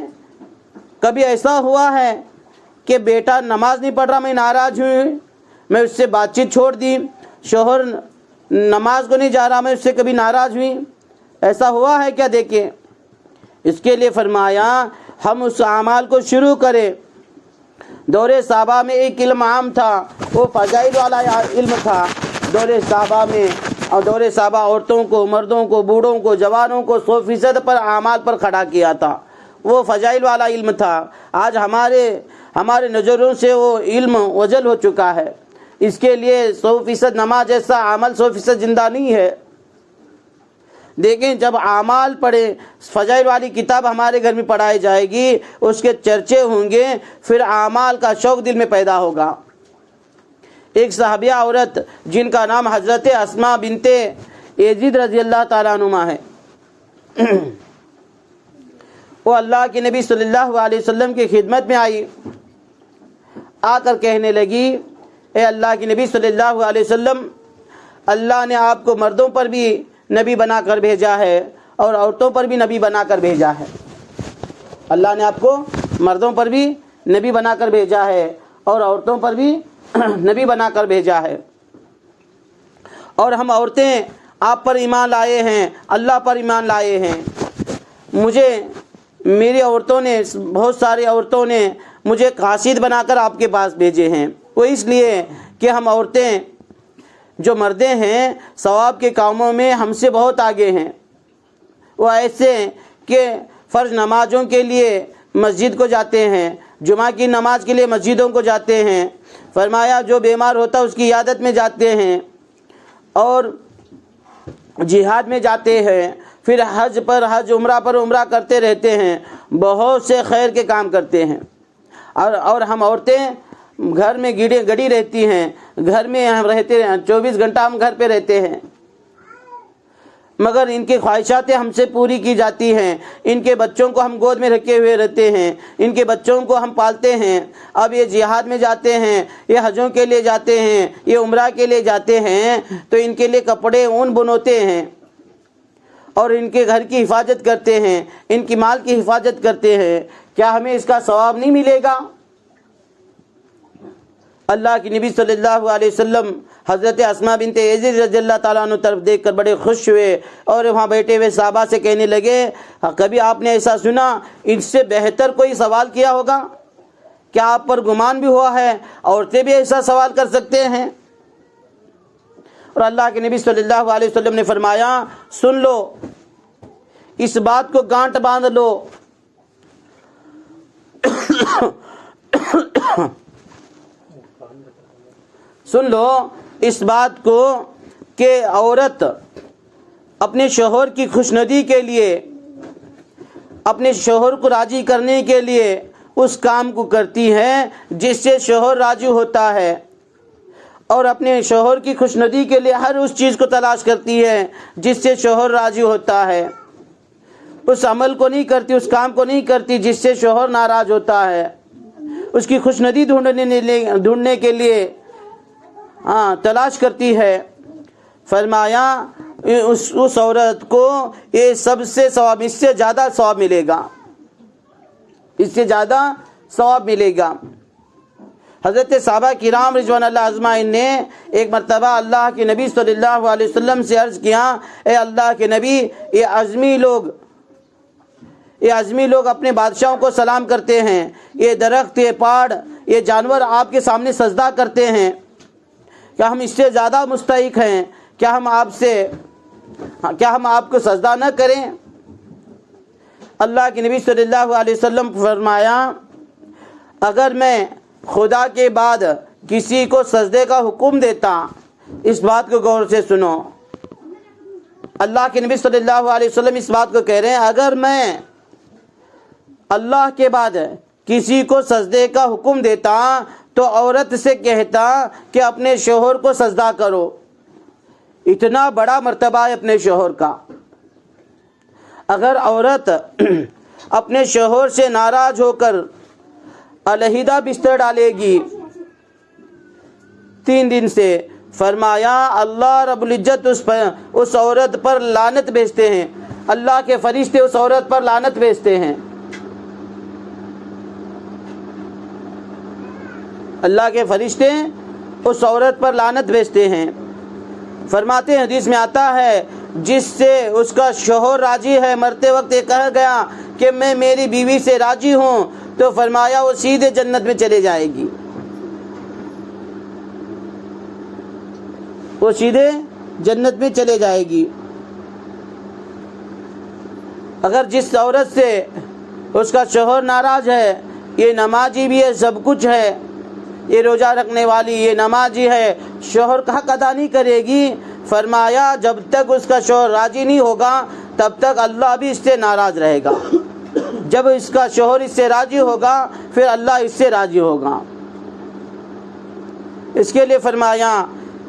کبھی ایسا ہوا ہے کہ بیٹا نماز نہیں پڑھ رہا میں ناراض ہوئی، میں اس سے بات چیت چھوڑ دی، شوہر نماز کو نہیں جا رہا میں اس سے کبھی ناراض ہوئی؟ ایسا ہوا ہے کیا؟ دیکھیں، اس کے لیے فرمایا ہم اس اعمال کو شروع کریں۔ دور صحابہ میں ایک علم عام تھا، وہ فضائل والا علم تھا دور صحابہ میں، اور دور صحابہ عورتوں کو، مردوں کو، بوڑھوں کو، جوانوں کو 100% پر اعمال پر کھڑا کیا تھا، وہ فضائل والا علم تھا۔ آج ہمارے نظروں سے وہ علم اوجھل ہو چکا ہے، اس کے لیے 100% نماز ایسا عمل 100% زندہ نہیں ہے۔ دیکھیں جب اعمال پڑھیں، فضائل والی کتاب ہمارے گھر میں پڑھائی جائے گی، اس کے چرچے ہوں گے، پھر اعمال کا شوق دل میں پیدا ہوگا۔ ایک صحابیہ عورت جن کا نام حضرت اسماء بنت یزید رضی اللہ تعالیٰ عنہما ہے، وہ اللہ کے نبی صلی اللہ علیہ وسلم کی خدمت میں آئی، آ کر کہنے لگی، اے اللہ کے نبی صلی اللہ علیہ وسلم، اللہ نے آپ کو مردوں پر بھی نبی بنا کر بھیجا ہے اور عورتوں پر بھی نبی بنا کر بھیجا ہے۔ اللہ نے آپ کو مردوں پر بھی نبی بنا کر بھیجا ہے اور عورتوں پر بھی نبی بنا کر بھیجا ہے، اور ہم عورتیں آپ پر ایمان لائے ہیں، اللہ پر ایمان لائے ہیں۔ میری عورتوں نے، بہت ساری عورتوں نے مجھے قاصد بنا کر آپ کے پاس بھیجے ہیں، وہ اس لیے کہ ہم عورتیں جو مردیں ہیں ثواب کے کاموں میں ہم سے بہت آگے ہیں۔ وہ ایسے کہ فرض نمازوں کے لیے مسجد کو جاتے ہیں، جمعہ کی نماز کے لیے مسجدوں کو جاتے ہیں، فرمایا جو بیمار ہوتا اس کی عیادت میں جاتے ہیں، اور جہاد میں جاتے ہیں، پھر حج پر حج، عمرہ پر عمرہ کرتے رہتے ہیں، بہت سے خیر کے کام کرتے ہیں۔ اور ہم عورتیں گھر میں گڑی رہتی ہیں، گھر میں ہم رہتے ہیں، 24 گھنٹہ ہم گھر پہ رہتے ہیں، مگر ان کی خواہشاتیں ہم سے پوری کی جاتی ہیں۔ ان کے بچوں کو ہم گود میں رکھے ہوئے رہتے ہیں، ان کے بچوں کو ہم پالتے ہیں۔ اب یہ جہاد میں جاتے ہیں، یہ حجوں کے لیے جاتے ہیں، یہ عمرہ کے لیے جاتے ہیں، تو ان کے لیے کپڑے اون بنوتے ہیں اور ان کے گھر کی حفاظت کرتے ہیں، ان کی مال کی حفاظت کرتے ہیں۔ کیا ہمیں اس کا ثواب نہیں ملے گا؟ اللہ کی نبی صلی اللہ علیہ وسلم حضرت اسماء بنت یزید رضی اللہ تعالیٰ عنہ طرف دیکھ کر بڑے خوش ہوئے اور وہاں بیٹھے ہوئے صحابہ سے کہنے لگے، کبھی آپ نے ایسا سنا ان سے بہتر کوئی سوال کیا ہوگا؟ کیا آپ پر گمان بھی ہوا ہے عورتیں بھی ایسا سوال کر سکتے ہیں؟ اور اللہ کے نبی صلی اللہ علیہ وسلم نے فرمایا، سن لو، اس بات کو گانٹ باندھ لو، سن لو اس بات کو کہ عورت اپنے شوہر کی خوشنودی کے لیے، اپنے شوہر کو راضی کرنے کے لیے اس کام کو کرتی ہے جس سے شوہر راضی ہوتا ہے، اور اپنے شوہر کی خوشنودی کے لیے ہر اس چیز کو تلاش کرتی ہے جس سے شوہر راضی ہوتا ہے۔ اس عمل کو نہیں کرتی، اس کام کو نہیں کرتی جس سے شوہر ناراض ہوتا ہے۔ اس کی خوشنودی ڈھونڈنے کے لیے تلاش کرتی ہے۔ فرمایا اس عورت کو یہ سب سے ثواب، اس سے زیادہ ثواب ملے گا، اس سے زیادہ ثواب ملے گا۔ حضرت صحابہ کرام رضوان اللہ اجمعین نے ایک مرتبہ اللہ کے نبی صلی اللہ علیہ وسلم سے عرض کیا، اے اللہ کے نبی، یہ عظمی لوگ اپنے بادشاہوں کو سلام کرتے ہیں، یہ درخت، یہ پہاڑ، یہ جانور آپ کے سامنے سجدہ کرتے ہیں، کیا ہم اس سے زیادہ مستحق ہیں؟ کیا ہم آپ کو سجدہ نہ کریں؟ اللہ کے نبی صلی اللہ علیہ وسلم فرمایا، اگر میں خدا کے بعد کسی کو سجدے کا حکم دیتا، اس بات کو غور سے سنو، اللہ کے نبی صلی اللہ علیہ وسلم اس بات کو کہہ رہے ہیں، اگر میں اللہ کے بعد کسی کو سجدے کا حکم دیتا تو عورت سے کہتا کہ اپنے شوہر کو سجدہ کرو۔ اتنا بڑا مرتبہ ہے اپنے شوہر کا۔ اگر عورت اپنے شوہر سے ناراض ہو کر علیحدہ بستر ڈالے گی 3 دن سے، فرمایا اللہ رب العزت اس عورت پر لعنت بھیجتے ہیں، اللہ کے فرشتے اس عورت پر لعنت بھیجتے ہیں، اللہ کے فرشتے اس عورت پر لعنت بھیجتے ہیں۔ فرماتے ہیں، حدیث میں آتا ہے، جس سے اس کا شوہر راضی ہے، مرتے وقت یہ کہا گیا کہ میں میری بیوی سے راضی ہوں، تو فرمایا وہ سیدھے جنت میں چلے جائے گی، وہ سیدھے جنت میں چلے جائے گی۔ اگر جس عورت سے اس کا شوہر ناراض ہے، یہ نمازی بھی ہے، سب کچھ ہے، یہ روزہ رکھنے والی، یہ نمازی ہے، شوہر کا حق ادا نہیں کرے گی، فرمایا جب تک اس کا شوہر راضی نہیں ہوگا تب تک اللہ بھی اس سے ناراض رہے گا، جب اس کا شوہر اس سے راضی ہوگا پھر اللہ اس سے راضی ہوگا۔ اس کے لیے فرمایا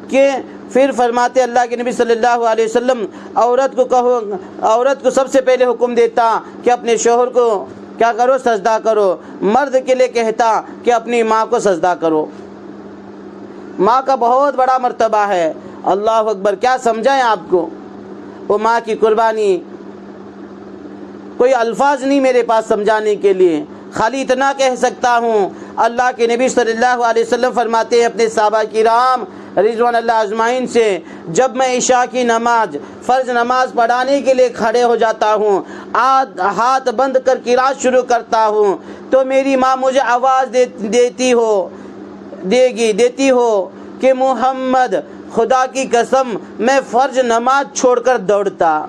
کہ پھر فرماتے اللہ کے نبی صلی اللہ علیہ وسلم عورت کو سب سے پہلے حکم دیتا کہ اپنے شوہر کو کیا کرو، سجدہ کرو۔ مرد کے لیے کہتا کہ اپنی ماں کو سجدہ کرو۔ ماں کا بہت بڑا مرتبہ ہے، اللہ اکبر، کیا سمجھائیں آپ کو وہ ماں کی قربانی، کوئی الفاظ نہیں میرے پاس سمجھانے کے لیے، خالی اتنا کہہ سکتا ہوں اللہ کے نبی صلی اللہ علیہ وسلم فرماتے ہیں اپنے صحابہ کرام رضوان اللہ اجمعین سے، جب میں عشاء کی نماز فرض نماز پڑھانے کے لیے کھڑے ہو جاتا ہوں، ہاتھ بند کر قرات شروع کرتا ہوں تو میری ماں مجھے آواز دیتی ہو کہ محمد، خدا کی قسم میں فرض نماز چھوڑ کر دوڑتا۔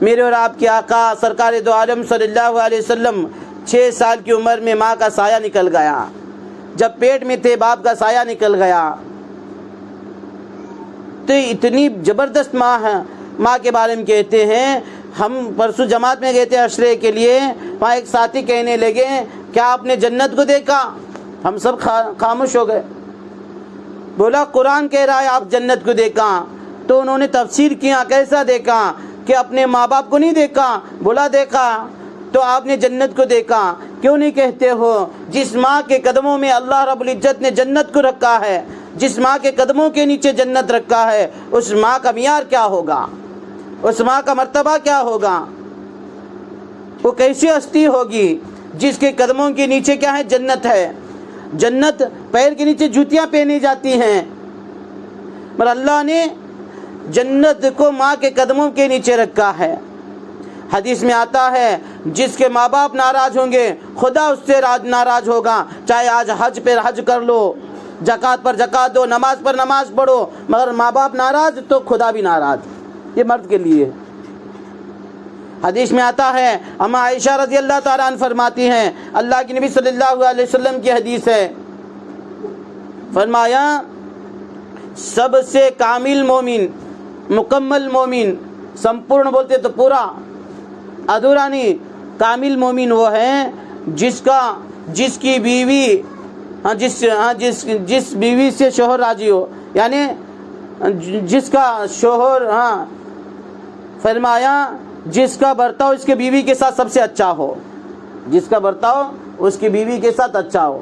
میرے اور آپ کے آقا سرکار دو عالم صلی اللہ علیہ وسلم 6 سال کی عمر میں ماں کا سایہ نکل گیا، جب پیٹ میں تھے باپ کا سایہ نکل گیا۔ تو اتنی زبردست ماں ہے، ماں کے بارے میں کہتے ہیں، ہم پرسوں جماعت میں گئے تھے عشرے کے لیے، وہاں ایک ساتھی کہنے لگے کیا آپ نے جنت کو دیکھا؟ ہم سب خاموش ہو گئے۔ بولا قرآن کہہ رہا ہے آپ جنت کو دیکھا، تو انہوں نے تفسیر کیا کیسا دیکھا کہ اپنے ماں باپ کو نہیں دیکھا؟ بولا دیکھا۔ تو آپ نے جنت کو دیکھا، کیوں نہیں کہتے ہو جس ماں کے قدموں میں اللہ رب العزت نے جنت کو رکھا ہے، جس ماں کے قدموں کے نیچے جنت رکھا ہے، اس ماں کا معیار کیا ہوگا، اس ماں کا مرتبہ کیا ہوگا، وہ کیسی ہستی ہوگی جس کے قدموں کے نیچے کیا ہے؟ جنت ہے۔ جنت پیر کے نیچے جوتیاں پہنی جاتی ہیں، پر اللہ نے جنت کو ماں کے قدموں کے نیچے رکھا ہے۔ حدیث میں آتا ہے جس کے ماں باپ ناراض ہوں گے خدا اس سے ناراض ہوگا، چاہے آج حج پر حج کر لو، زکوٰۃ پر زکوٰۃ دو، نماز پر نماز پڑھو، مگر ماں باپ ناراض تو خدا بھی ناراض۔ یہ مرد کے لیے حدیث میں آتا ہے، اما عائشہ رضی اللہ تعالیٰ عنہ فرماتی ہیں، اللہ کے نبی صلی اللہ علیہ وسلم کی حدیث ہے، فرمایا سب سے کامل مومن، مکمل مومن، سمپورن بولتے تو پورا، ادھورا نہیں، کامل مومن وہ ہے جس کی بیوی جس بیوی سے شوہر راضی ہو، یعنی جس کا شوہر فرمایا جس کا برتاؤ اس کے بیوی کے ساتھ سب سے اچھا ہو، جس کا برتاؤ اس کی بیوی کے ساتھ اچھا ہو۔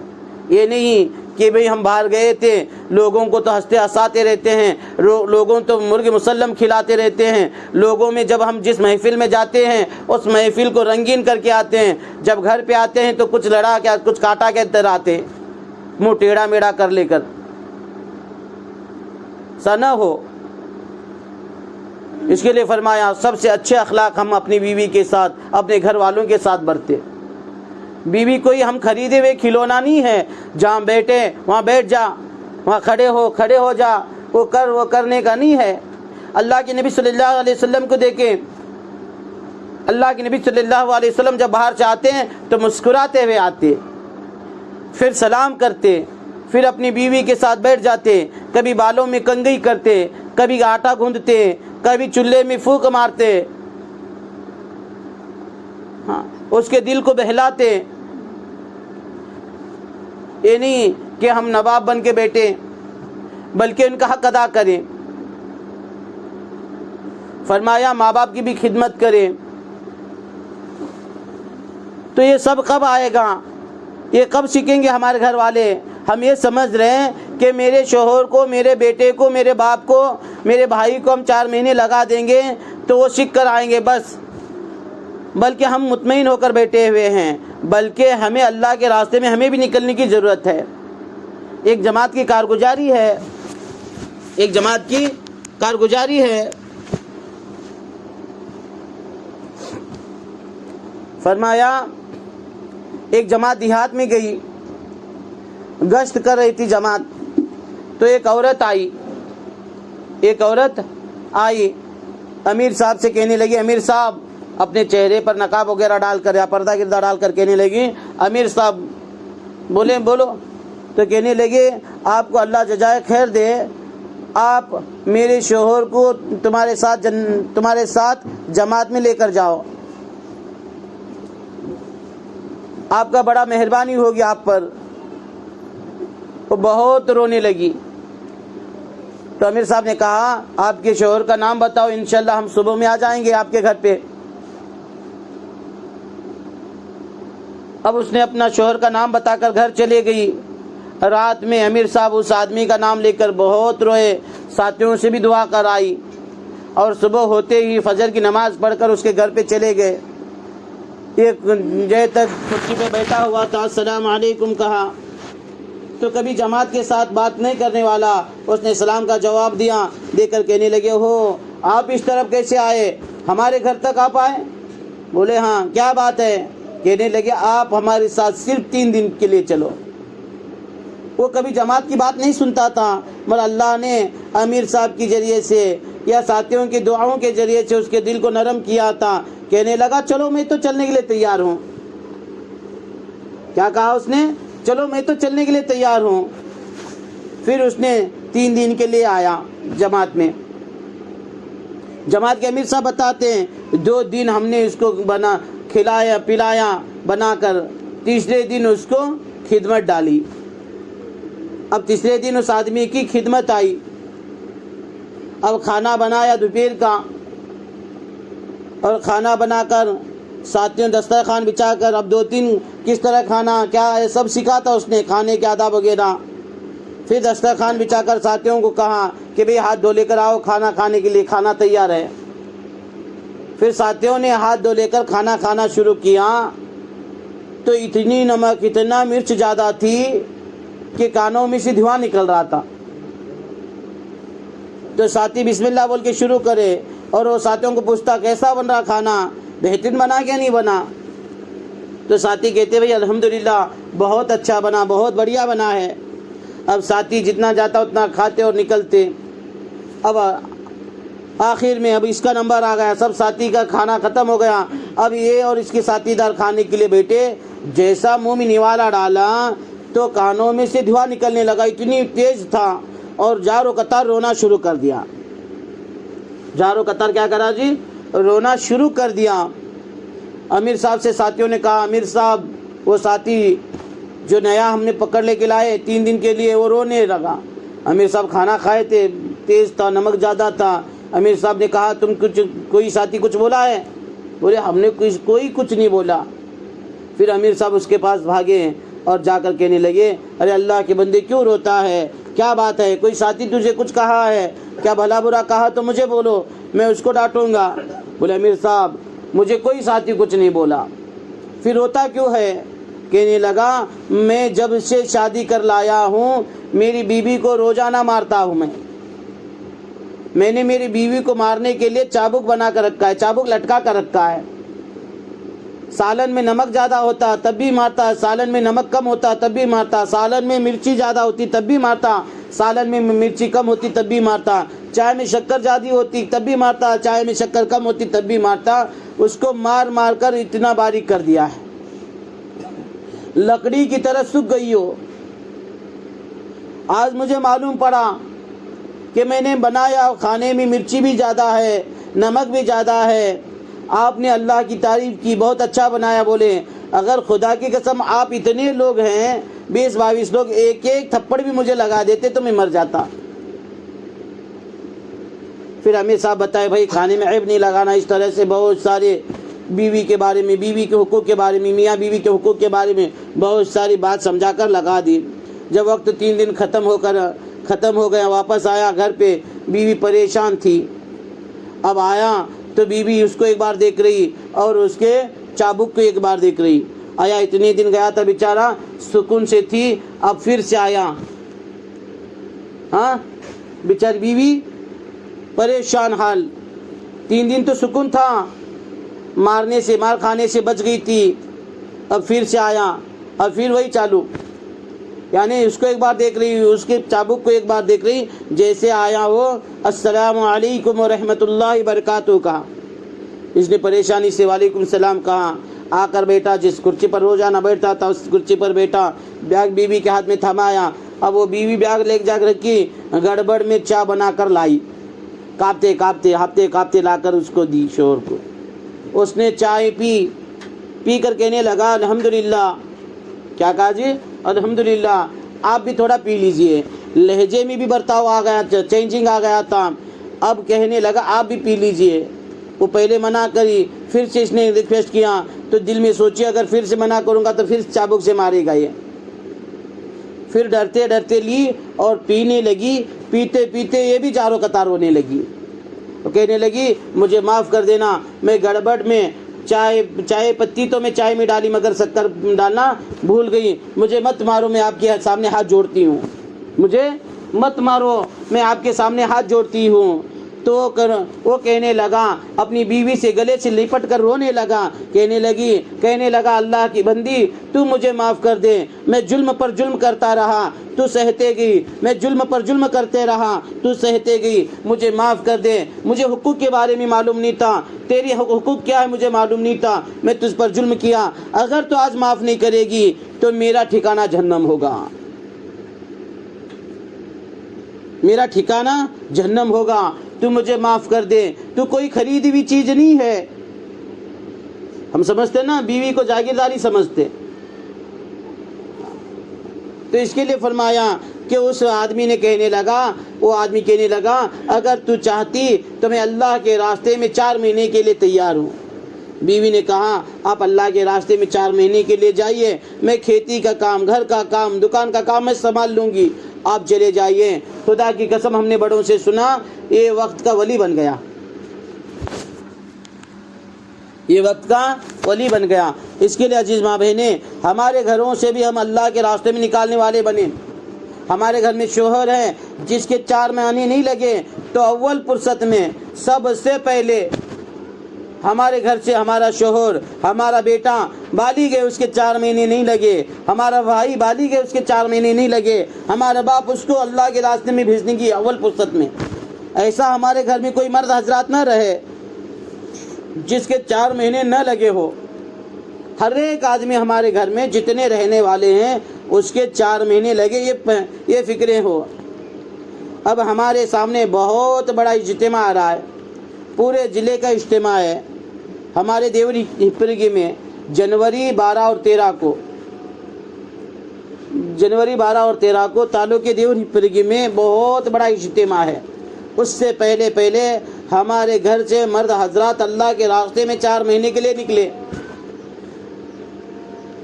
یہ نہیں کہ بھئی ہم باہر گئے تھے، لوگوں کو تو ہنستے ہنساتے رہتے ہیں، لوگوں تو مرغ مسلم کھلاتے رہتے ہیں، لوگوں میں جب ہم جس محفل میں جاتے ہیں اس محفل کو رنگین کر کے آتے ہیں، جب گھر پہ آتے ہیں تو کچھ لڑا کے کچھ کاٹا کے اندر آتے، منہ ٹیڑھا میڑا کر لے کر، ایسا نہ ہو۔ اس کے لیے فرمایا سب سے اچھے اخلاق ہم اپنی بیوی کے ساتھ، اپنے گھر والوں کے ساتھ برتے۔ بیوی کوئی ہم خریدے ہوئے کھلونا نہیں ہے، جہاں بیٹھے وہاں بیٹھ جا، وہاں کھڑے ہو جا، وہ کرنے کا نہیں ہے۔ اللہ کے نبی صلی اللہ علیہ وسلم کو دیکھیں، اللہ کے نبی صلی اللہ علیہ وسلم جب باہر سے آتے ہیں تو مسکراتے ہوئے آتے، پھر سلام کرتے، پھر اپنی بیوی کے ساتھ بیٹھ جاتے، کبھی بالوں میں کنگھی کرتے، کبھی آٹا گوندھتے، کبھی چولہے میں پھونک مارتے، اس کے دل کو بہلاتے۔ یہ نہیں کہ ہم نواب بن کے بیٹھے، بلکہ ان کا حق ادا کریں۔ فرمایا ماں باپ کی بھی خدمت کریں۔ تو یہ سب کب آئے گا؟ یہ کب سیکھیں گے ہمارے گھر والے؟ ہم یہ سمجھ رہے ہیں کہ میرے شوہر کو، میرے بیٹے کو، میرے باپ کو، میرے بھائی کو ہم 4 مہینے لگا دیں گے تو وہ سیکھ کر آئیں گے بس، بلکہ ہم مطمئن ہو کر بیٹھے ہوئے ہیں، بلکہ ہمیں اللہ کے راستے میں ہمیں بھی نکلنے کی ضرورت ہے۔ ایک جماعت کی کارگزاری ہے، ایک جماعت کی کارگزاری ہے۔ فرمایا ایک جماعت دیہات میں گئی، گشت کر رہی تھی جماعت، تو ایک عورت آئی، امیر صاحب سے کہنے لگی، امیر صاحب، اپنے چہرے پر نقاب وغیرہ ڈال کر یا پردہ گردہ ڈال کر کہنے لگی، امیر صاحب بولو، تو کہنے لگے آپ کو اللہ جزائے خیر دے، آپ میرے شوہر کو تمہارے ساتھ جماعت میں لے کر جاؤ، آپ کا بڑا مہربانی ہوگی آپ پر۔ وہ بہت رونے لگی۔ تو امیر صاحب نے کہا آپ کے شوہر کا نام بتاؤ، انشاءاللہ ہم صبح میں آ جائیں گے آپ کے گھر پہ۔ اب اس نے اپنا شوہر کا نام بتا کر گھر چلے گئی۔ رات میں امیر صاحب اس آدمی کا نام لے کر بہت روئے، ساتھیوں سے بھی دعا کرائی، اور صبح ہوتے ہی فجر کی نماز پڑھ کر اس کے گھر پہ چلے گئے۔ ایک جے تک کرسی پہ بیٹھا ہوا تھا، السلام علیکم کہا تو کبھی جماعت کے ساتھ بات نہیں کرنے والا، اس نے سلام کا جواب دے کر کہنے لگے، ہو آپ اس طرف کیسے آئے؟ ہمارے گھر تک آپ آئے؟ بولے ہاں، کیا بات ہے؟ کہنے لگے آپ ہمارے ساتھ صرف 3 دن کے لیے چلو۔ وہ کبھی جماعت کی بات نہیں سنتا تھا، مگر اللہ نے امیر صاحب کے ذریعے سے یا ساتھیوں کی دعاؤں کے ذریعے سے اس کے دل کو نرم کیا تھا۔ کہنے لگا چلو میں تو چلنے کے لیے تیار ہوں۔ کیا کہا اس نے؟ چلو میں تو چلنے کے لیے تیار ہوں۔ پھر اس نے 3 دن کے لیے آیا جماعت میں۔ جماعت کے امیر صاحب بتاتے ہیں 2 دن ہم نے اس کو کھلایا پلایا بنا کر، تیسرے دن اس کو خدمت ڈالی۔ اب تیسرے دن اس آدمی کی خدمت آئی، اب کھانا بنایا دوپہر کا، اور کھانا بنا کر ساتھیوں دسترخوان بچھا کر اب 2-3 کس طرح کھانا کیا ہے سب سکھاتا اس نے، کھانے کے آداب وغیرہ۔ پھر دسترخوان بچھا کر ساتھیوں کو کہا کہ بھئی ہاتھ دھو لے کر آؤ، کھانا کھانے کے لیے، کھانا تیار ہے۔ پھر ساتھیوں نے ہاتھ دھو لے کر کھانا کھانا شروع کیا، تو اتنی نمک اتنا مرچ زیادہ تھی کہ کانوں میں سے دھواں نکل رہا تھا۔ تو ساتھی بسم اللہ بول کے شروع کرے، اور وہ ساتھیوں کو پوچھتا کیسا بن رہا کھانا، بہترین بنا کیا نہیں بنا؟ تو ساتھی کہتے بھئی الحمدللہ بہت اچھا بنا، بہت بڑھیا بنا ہے۔ اب ساتھی جتنا جاتا اتنا کھاتے اور نکلتے۔ اب آخر میں اب اس کا نمبر آ گیا، سب ساتھی کا کھانا ختم ہو گیا، اب یہ اور اس کے ساتھی دار کھانے کے لیے بیٹھے، جیسا منہ میں نوالا ڈالا تو کانوں میں سے دھواں نکلنے لگا، اتنی تیز تھا، اور جار و قطار رونا شروع کر دیا۔ جار و قطار کیا کرا جی؟ رونا شروع کر دیا۔ امیر صاحب سے ساتھیوں نے کہا امیر صاحب وہ ساتھی جو نیا ہم نے پکڑ لے کے لائے 3 دن کے لیے وہ رونے لگا۔ امیر صاحب کھانا کھائے تھے، تیز تھا، نمک زیادہ تھا۔ امیر صاحب نے کہا تم کوئی ساتھی کچھ بولا ہے؟ بولے ہم نے کوئی کچھ نہیں بولا۔ پھر امیر صاحب اس کے پاس بھاگے اور جا کر کہنے لگے ارے اللہ کے بندے کیوں روتا ہے؟ کیا بات ہے؟ کوئی ساتھی تجھے کچھ کہا ہے کیا؟ بھلا برا کہا تو مجھے بولو، میں اس کو ڈانٹوں گا۔ بولے امیر صاحب مجھے کوئی ساتھی کچھ نہیں بولا۔ پھر روتا کیوں ہے؟ کہنے لگا میں جب سے شادی کر لایا ہوں میری بیوی کو روزانہ مارتا ہوں۔ میں نے میری بیوی کو مارنے کے لیے چابک بنا کر رکھا ہے، چابک لٹکا کر رکھا ہے۔ سالن میں نمک زیادہ ہوتا تب بھی مارتا، سالن میں نمک کم ہوتا تب بھی مارتا، سالن میں مرچی زیادہ ہوتی تب بھی مارتا، سالن میں مرچی کم ہوتی تب بھی مارتا، چائے میں شکر زیادہ ہوتی تب بھی مارتا، چائے میں شکر کم ہوتی تب بھی مارتا۔ اس کو مار مار کر اتنا باریک کر دیا ہے، لکڑی کی طرح سوکھ گئی ہو۔ آج مجھے معلوم پڑا کہ میں نے بنایا کھانے میں مرچی بھی زیادہ ہے، نمک بھی زیادہ ہے۔ آپ نے اللہ کی تعریف کی، بہت اچھا بنایا۔ بولے اگر خدا کی قسم آپ اتنے لوگ ہیں 20-22 لوگ، ایک ایک تھپڑ بھی مجھے لگا دیتے تو میں مر جاتا۔ پھر امیر صاحب بتائے بھائی کھانے میں عیب نہیں لگانا، اس طرح سے بہت سارے بیوی کے بارے میں، بیوی کے حقوق کے بارے میں، میاں بیوی کے حقوق کے بارے میں بہت ساری بات سمجھا کر لگا دی۔ جب وقت 3 دن ختم ہو گیا، واپس آیا گھر پہ، بیوی پریشان تھی۔ اب آیا تو بیوی اس کو ایک بار دیکھ رہی اور اس کے چابک کو ایک بار دیکھ رہی۔ آیا اتنے دن گیا تھا بیچارہ، سکون سے تھی، اب پھر سے آیا۔ ہاں بیچاری بیوی پریشان حال، 3 دن تو سکون تھا، مار کھانے سے بچ گئی تھی، اب پھر سے آیا اور پھر وہی چالو، یعنی اس کو ایک بار دیکھ رہی، اس کے چابک کو ایک بار دیکھ رہی، جیسے آیا وہ السلام علیکم ورحمۃ اللہ وبرکاتہ کہا، اس نے پریشانی سے وعلیکم السلام کہا، آ کر بیٹھا، جس کرسی پر روزانہ بیٹھتا تھا اس کرسی پر بیٹھا، بیگ بیوی کے ہاتھ میں تھمایا، اب وہ بیوی بیاگ لے جا کر رکھی، گڑبڑ میں چائے بنا کر لائی، کاپتے کاپتے ہفتے کاپتے لا کر اس کو دی شوہر کو۔ اس نے چائے پی کر کہنے لگا الحمدللہ، کیا کہا جی؟ الحمدللہ، آپ بھی تھوڑا پی لیجئے۔ لہجے میں بھی برتاؤ آ گیا، چینجنگ آ گیا تھا، اب کہنے لگا آپ بھی پی لیجئے۔ وہ پہلے منع کری، پھر سے اس نے ریکویسٹ کیا تو دل میں سوچی اگر پھر سے منع کروں گا تو پھر چابک سے مارے گا یہ۔ پھر ڈرتے ڈرتے لی اور پینے لگی، پیتے پیتے یہ بھی جارو قطار ہونے لگی۔ وہ کہنے لگی مجھے معاف کر دینا، میں گڑبڑ میں چائے پتی تو میں چائے میں ڈالی مگر شکر ڈالنا بھول گئی، مجھے مت مارو، میں آپ کے سامنے ہاتھ جوڑتی ہوں، مجھے مت مارو، میں آپ کے سامنے ہاتھ جوڑتی ہوں۔ تو وہ کہنے لگا، اپنی بیوی سے گلے سے لپٹ کر رونے لگا، کہنے لگا اللہ کی بندی تو مجھے معاف کر دے، میں ظلم پر ظلم کرتا رہا تو سہتے گئی، میں ظلم پر ظلم کرتے رہا تو سہتے گئی، مجھے معاف کر دے، مجھے حقوق کے بارے میں معلوم نہیں تھا، تیری حقوق کیا ہے مجھے معلوم نہیں تھا، میں تجھ پر ظلم کیا، اگر تو آج معاف نہیں کرے گی تو میرا ٹھکانہ جہنم ہوگا، میرا ٹھکانہ جہنم ہوگا، تو مجھے معاف کر دے، تو کوئی خریدی ہوئی چیز نہیں ہے۔ ہم سمجھتے نا بیوی کو جاگیرداری سمجھتے، تو اس کے لیے فرمایا کہ اس آدمی نے کہنے لگا اگر تو چاہتی تو میں اللہ کے راستے میں 4 مہینے کے لیے تیار ہوں۔ بیوی نے کہا آپ اللہ کے راستے میں 4 مہینے کے لیے جائیے، میں کھیتی کا کام، گھر کا کام، دکان کا کام میں سنبھال لوں گی، آپ چلے جائیے۔ خدا کی قسم ہم نے بڑوں سے سنا یہ وقت کا ولی بن گیا، یہ وقت کا ولی بن گیا۔ اس کے لیے عزیز ماں بہنیں ہمارے گھروں سے بھی ہم اللہ کے راستے میں نکالنے والے بنے۔ ہمارے گھر میں شوہر ہے جس کے 4 مہینے نہیں لگے تو اول فرصت میں سب سے پہلے ہمارے گھر سے ہمارا شوہر، ہمارا بیٹا بالی گئے، اس کے 4 مہینے نہیں لگے، ہمارا بھائی بالی گئے، اس کے 4 مہینے نہیں لگے، ہمارا باپ اس کو اللہ کے راستے میں بھیجنے کی اول فرصت میں۔ ایسا ہمارے گھر میں کوئی مرد حضرات نہ رہے جس کے 4 مہینے نہ لگے ہو۔ ہر ایک آدمی ہمارے گھر میں جتنے رہنے والے ہیں اس کے 4 مہینے لگے، یہ فکریں ہو۔ اب ہمارے سامنے بہت بڑا اجتماع آ رہا ہے، پورے ضلع کا اجتماع ہے ہمارے دیوری ہپرگی میں جنوری 12 اور 13 کو تعلق دیوری ہپرگی میں بہت بڑا اجتماع ہے۔ اس سے پہلے ہمارے گھر سے مرد حضرات اللہ کے راستے میں 4 مہینے کے لیے نکلے،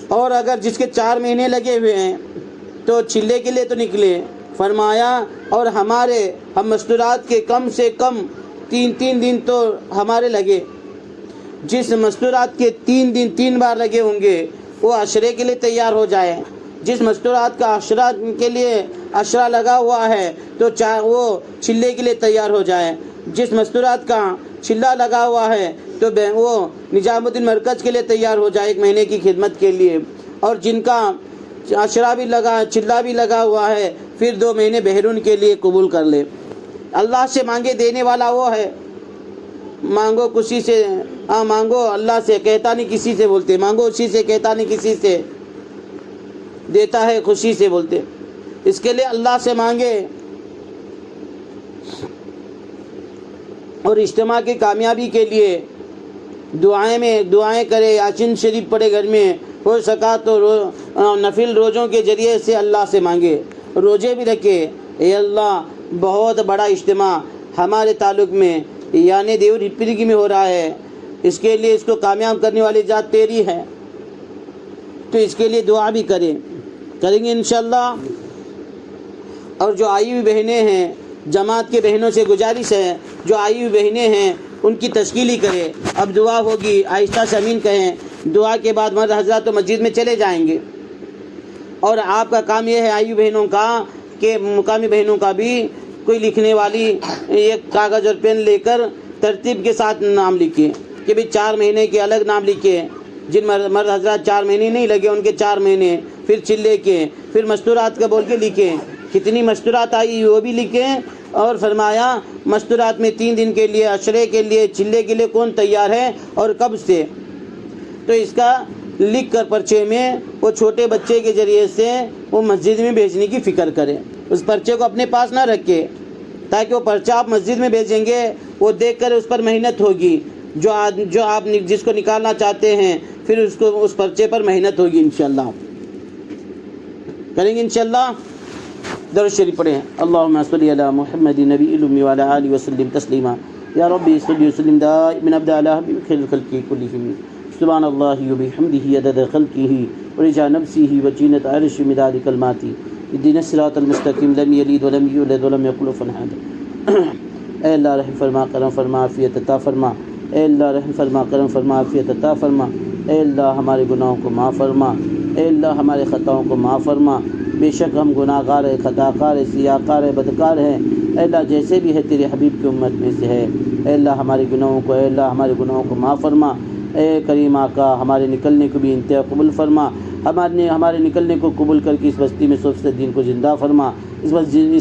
اور اگر جس کے 4 مہینے لگے ہوئے ہیں تو چلے کے لیے تو نکلے فرمایا، اور ہم مستورات کے کم سے کم 3 دن تو ہمارے لگے۔ جس مستورات کے 3 دن 3 بار لگے ہوں گے وہ عشرے کے لیے تیار ہو جائے، جس مستورات کا عشرہ کے لیے عشرہ لگا ہوا ہے تو وہ چلے کے لیے تیار ہو جائے، جس مستورات کا چلہ لگا ہوا ہے تو وہ نظام الدین مرکز کے لیے تیار ہو جائے 1 مہینے کی خدمت کے لیے، اور جن کا عشرہ بھی لگا، چلہ بھی لگا ہوا ہے، پھر 2 مہینے بہرون کے لیے قبول کر لے۔ اللہ سے مانگے دینے والا وہ ہے، مانگو کسی سے، مانگو اللہ سے، کہتا نہیں کسی سے بولتے، مانگو اسی سے، کہتا نہیں کسی سے، دیتا ہے خوشی سے بولتے۔ اس کے لیے اللہ سے مانگے، اور اجتماع کی کامیابی کے لیے دعائیں کرے، یاسین شریف پڑھے، گھر میں ہو سکا تو نفل روزوں کے ذریعے سے اللہ سے مانگے، روزے بھی رکھے۔ اے اللہ بہت بڑا اجتماع ہمارے تعلق میں یعنی دیور ہپرگی میں ہو رہا ہے، اس کے لیے اس کو کامیاب کرنے والی ذات تیری ہے، تو اس کے لیے دعا بھی کریں گے انشاءاللہ۔ اور جو آئی ہوئی بہنیں ہیں، جماعت کے بہنوں سے گزارش ہے جو آئی ہوئی بہنیں ہیں ان کی تشکیلی کرے۔ اب دعا ہوگی، آہستہ سے امین کہیں، دعا کے بعد مرد حضرات تو مسجد میں چلے جائیں گے، اور آپ کا کام یہ ہے آئی ہوئی بہنوں کا کہ مقامی بہنوں کا بھی کوئی لکھنے والی ایک کاغذ اور پین لے کر ترتیب کے ساتھ نام لکھے کہ بھی 4 مہینے کے الگ نام لکھے، جن مرد حضرات 4 مہینے نہیں لگے ان کے 4 مہینے، پھر چلے کے، پھر مستورات کا بول کے لکھیں، کتنی مستورات آئی وہ بھی لکھیں، اور فرمایا مستورات میں 3 دن کے لیے، عشرے کے لیے، چلے کے لیے کون تیار ہے اور کب سے، تو اس کا لکھ کر پرچے میں وہ چھوٹے بچے کے ذریعے سے وہ مسجد میں بھیجنے کی فکر کریں. اس پرچے کو اپنے پاس نہ رکھے تاکہ وہ پرچہ آپ مسجد میں بھیجیں گے وہ دیکھ کر اس پر محنت ہوگی. جو آپ جس کو نکالنا چاہتے ہیں پھر اس پرچے پر محنت ہوگی. انشاءاللہ کریں گے انشاءاللہ. درود شریف پڑھیں. اللہم صلی علی محمد نبی الامی وعلی آلہ وسلم تسلیما. یا ربی صلی وسلم دائما ابدا علی حبیبک خیر الخلق کلہم. سبحان اللہ وبحمدہ عدد خلقہ ورضا نفسہ وزینۃ عرشہ مداد کلماتہ. اهدنا الصراط المستقیم لم یلد ولم یولد ولم یکن له کفوا احد. اے اللہ رحم فرما کرم فرما عافیت عطا فرما. اے اللہ رحم فرما کرم فرما عافیت عطا فرما. اے اللہ ہمارے گناہوں کو معاف فرما. اے اللہ ہمارے خطاؤں کو معاف فرما. بے شک ہم گناہ گار ہے، خطا کار ہے، سیاہ کار ہے، بدکار ہیں. اے اللہ جیسے بھی ہے تیرے حبیب کی امت میں سے ہے. اے اللہ ہمارے گناہوں کو، اے اللہ ہمارے گناہوں کو معاف فرما. اے کریم آقا ہمارے نکلنے کو بھی انتہا قبول فرما. ہمارے نکلنے کو قبول کر کے اس بستی میں 100% دین کو زندہ فرما. اس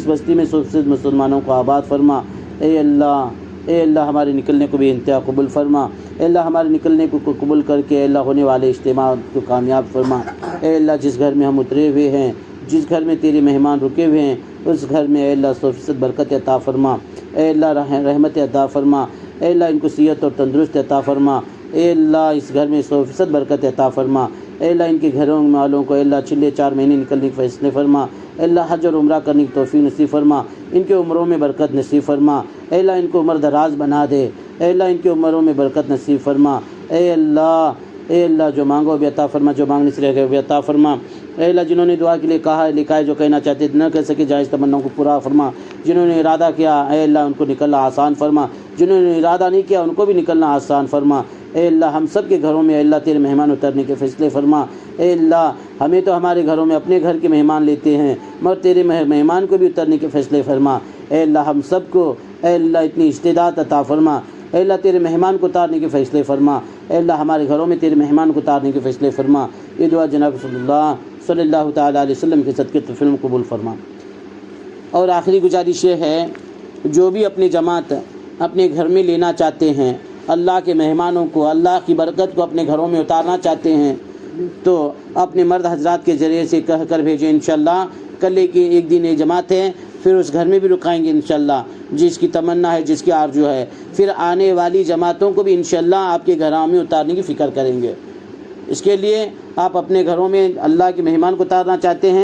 بستی میں 100% مسلمانوں کو آباد فرما. اے اللہ ہمارے نکلنے کو بھی انتہا قبول فرما. اے اللہ ہمارے نکلنے کو قبول کر کے اے اللہ ہونے والے اجتماع کو کامیاب فرما. اے اللہ جس گھر میں ہم اترے ہوئے ہیں، جس گھر میں تیرے مہمان رکے ہوئے ہیں، اس گھر میں اے اللہ 100% برکت عطا فرما. اے اللہ رحمت عطا فرما. اے اللہ ان کو صحت اور تندرست عطا فرما. اے اللہ اس گھر میں 100% برکت عطا فرما. اے اللہ ان کے گھروں والوں کو اے اللہ چلے 4 مہینے نکلنے کے فیصلے فرما. اے اللہ حج اور عمرہ کرنے کی توفیق نصیب فرما. ان کے عمروں میں برکت نصیب فرما. اے اللہ ان کو عمر دراز بنا دے. اے اللہ ان کے عمروں میں برکت نصیب فرما. اے اللہ جو مانگو بھی عطا فرما، جو مانگنے سے رہ گئے بھی عطا فرما. اے اللہ جنہوں نے دعا کے لیے کہا ہے، لکھا ہے، جو کہنا چاہتے نہ کہہ سکے جائز تمناؤں کو پورا فرما. جنہوں نے ارادہ کیا اے اللہ ان کو نکلنا آسان فرما. جنہوں نے ارادہ نہیں کیا ان کو بھی نکلنا آسان فرما. اے اللہ ہم سب کے گھروں میں اے اللہ تیرے مہمان اترنے کے فیصلے فرما. اے اللہ ہمیں تو ہمارے گھروں میں اپنے گھر کے مہمان لیتے ہیں، مگر تیرے مہمان کو بھی اترنے کے فیصلے فرما. اے اللہ ہم سب کو اے اللہ اتنی استعداد عطا فرما. اے اللہ تیرے مہمان کو اتارنے کے فیصلے فرما. اے اللہ ہمارے گھروں میں تیرے مہمان کو اتارنے کے فیصلے فرما. یہ دعا جناب صلی اللہ تعالیٰ علیہ وسلم کے صدقے تو فلم قبول فرما. اور آخری گزارش یہ ہے، جو بھی اپنی جماعت اپنے گھر میں لینا چاہتے ہیں، اللہ کے مہمانوں کو، اللہ کی برکت کو اپنے گھروں میں اتارنا چاہتے ہیں، تو اپنے مرد حضرات کے ذریعے سے کہہ کر بھیجیں. انشاءاللہ کل ایک دن یہ جماعت ہے، پھر اس گھر میں بھی رکائیں گے انشاءاللہ جس کی تمنا ہے، جس کی آرزو ہے. پھر آنے والی جماعتوں کو بھی انشاءاللہ آپ کے گھروں میں اتارنے کی فکر کریں گے. اس کے لیے آپ اپنے گھروں میں اللہ کے مہمان کو اتارنا چاہتے ہیں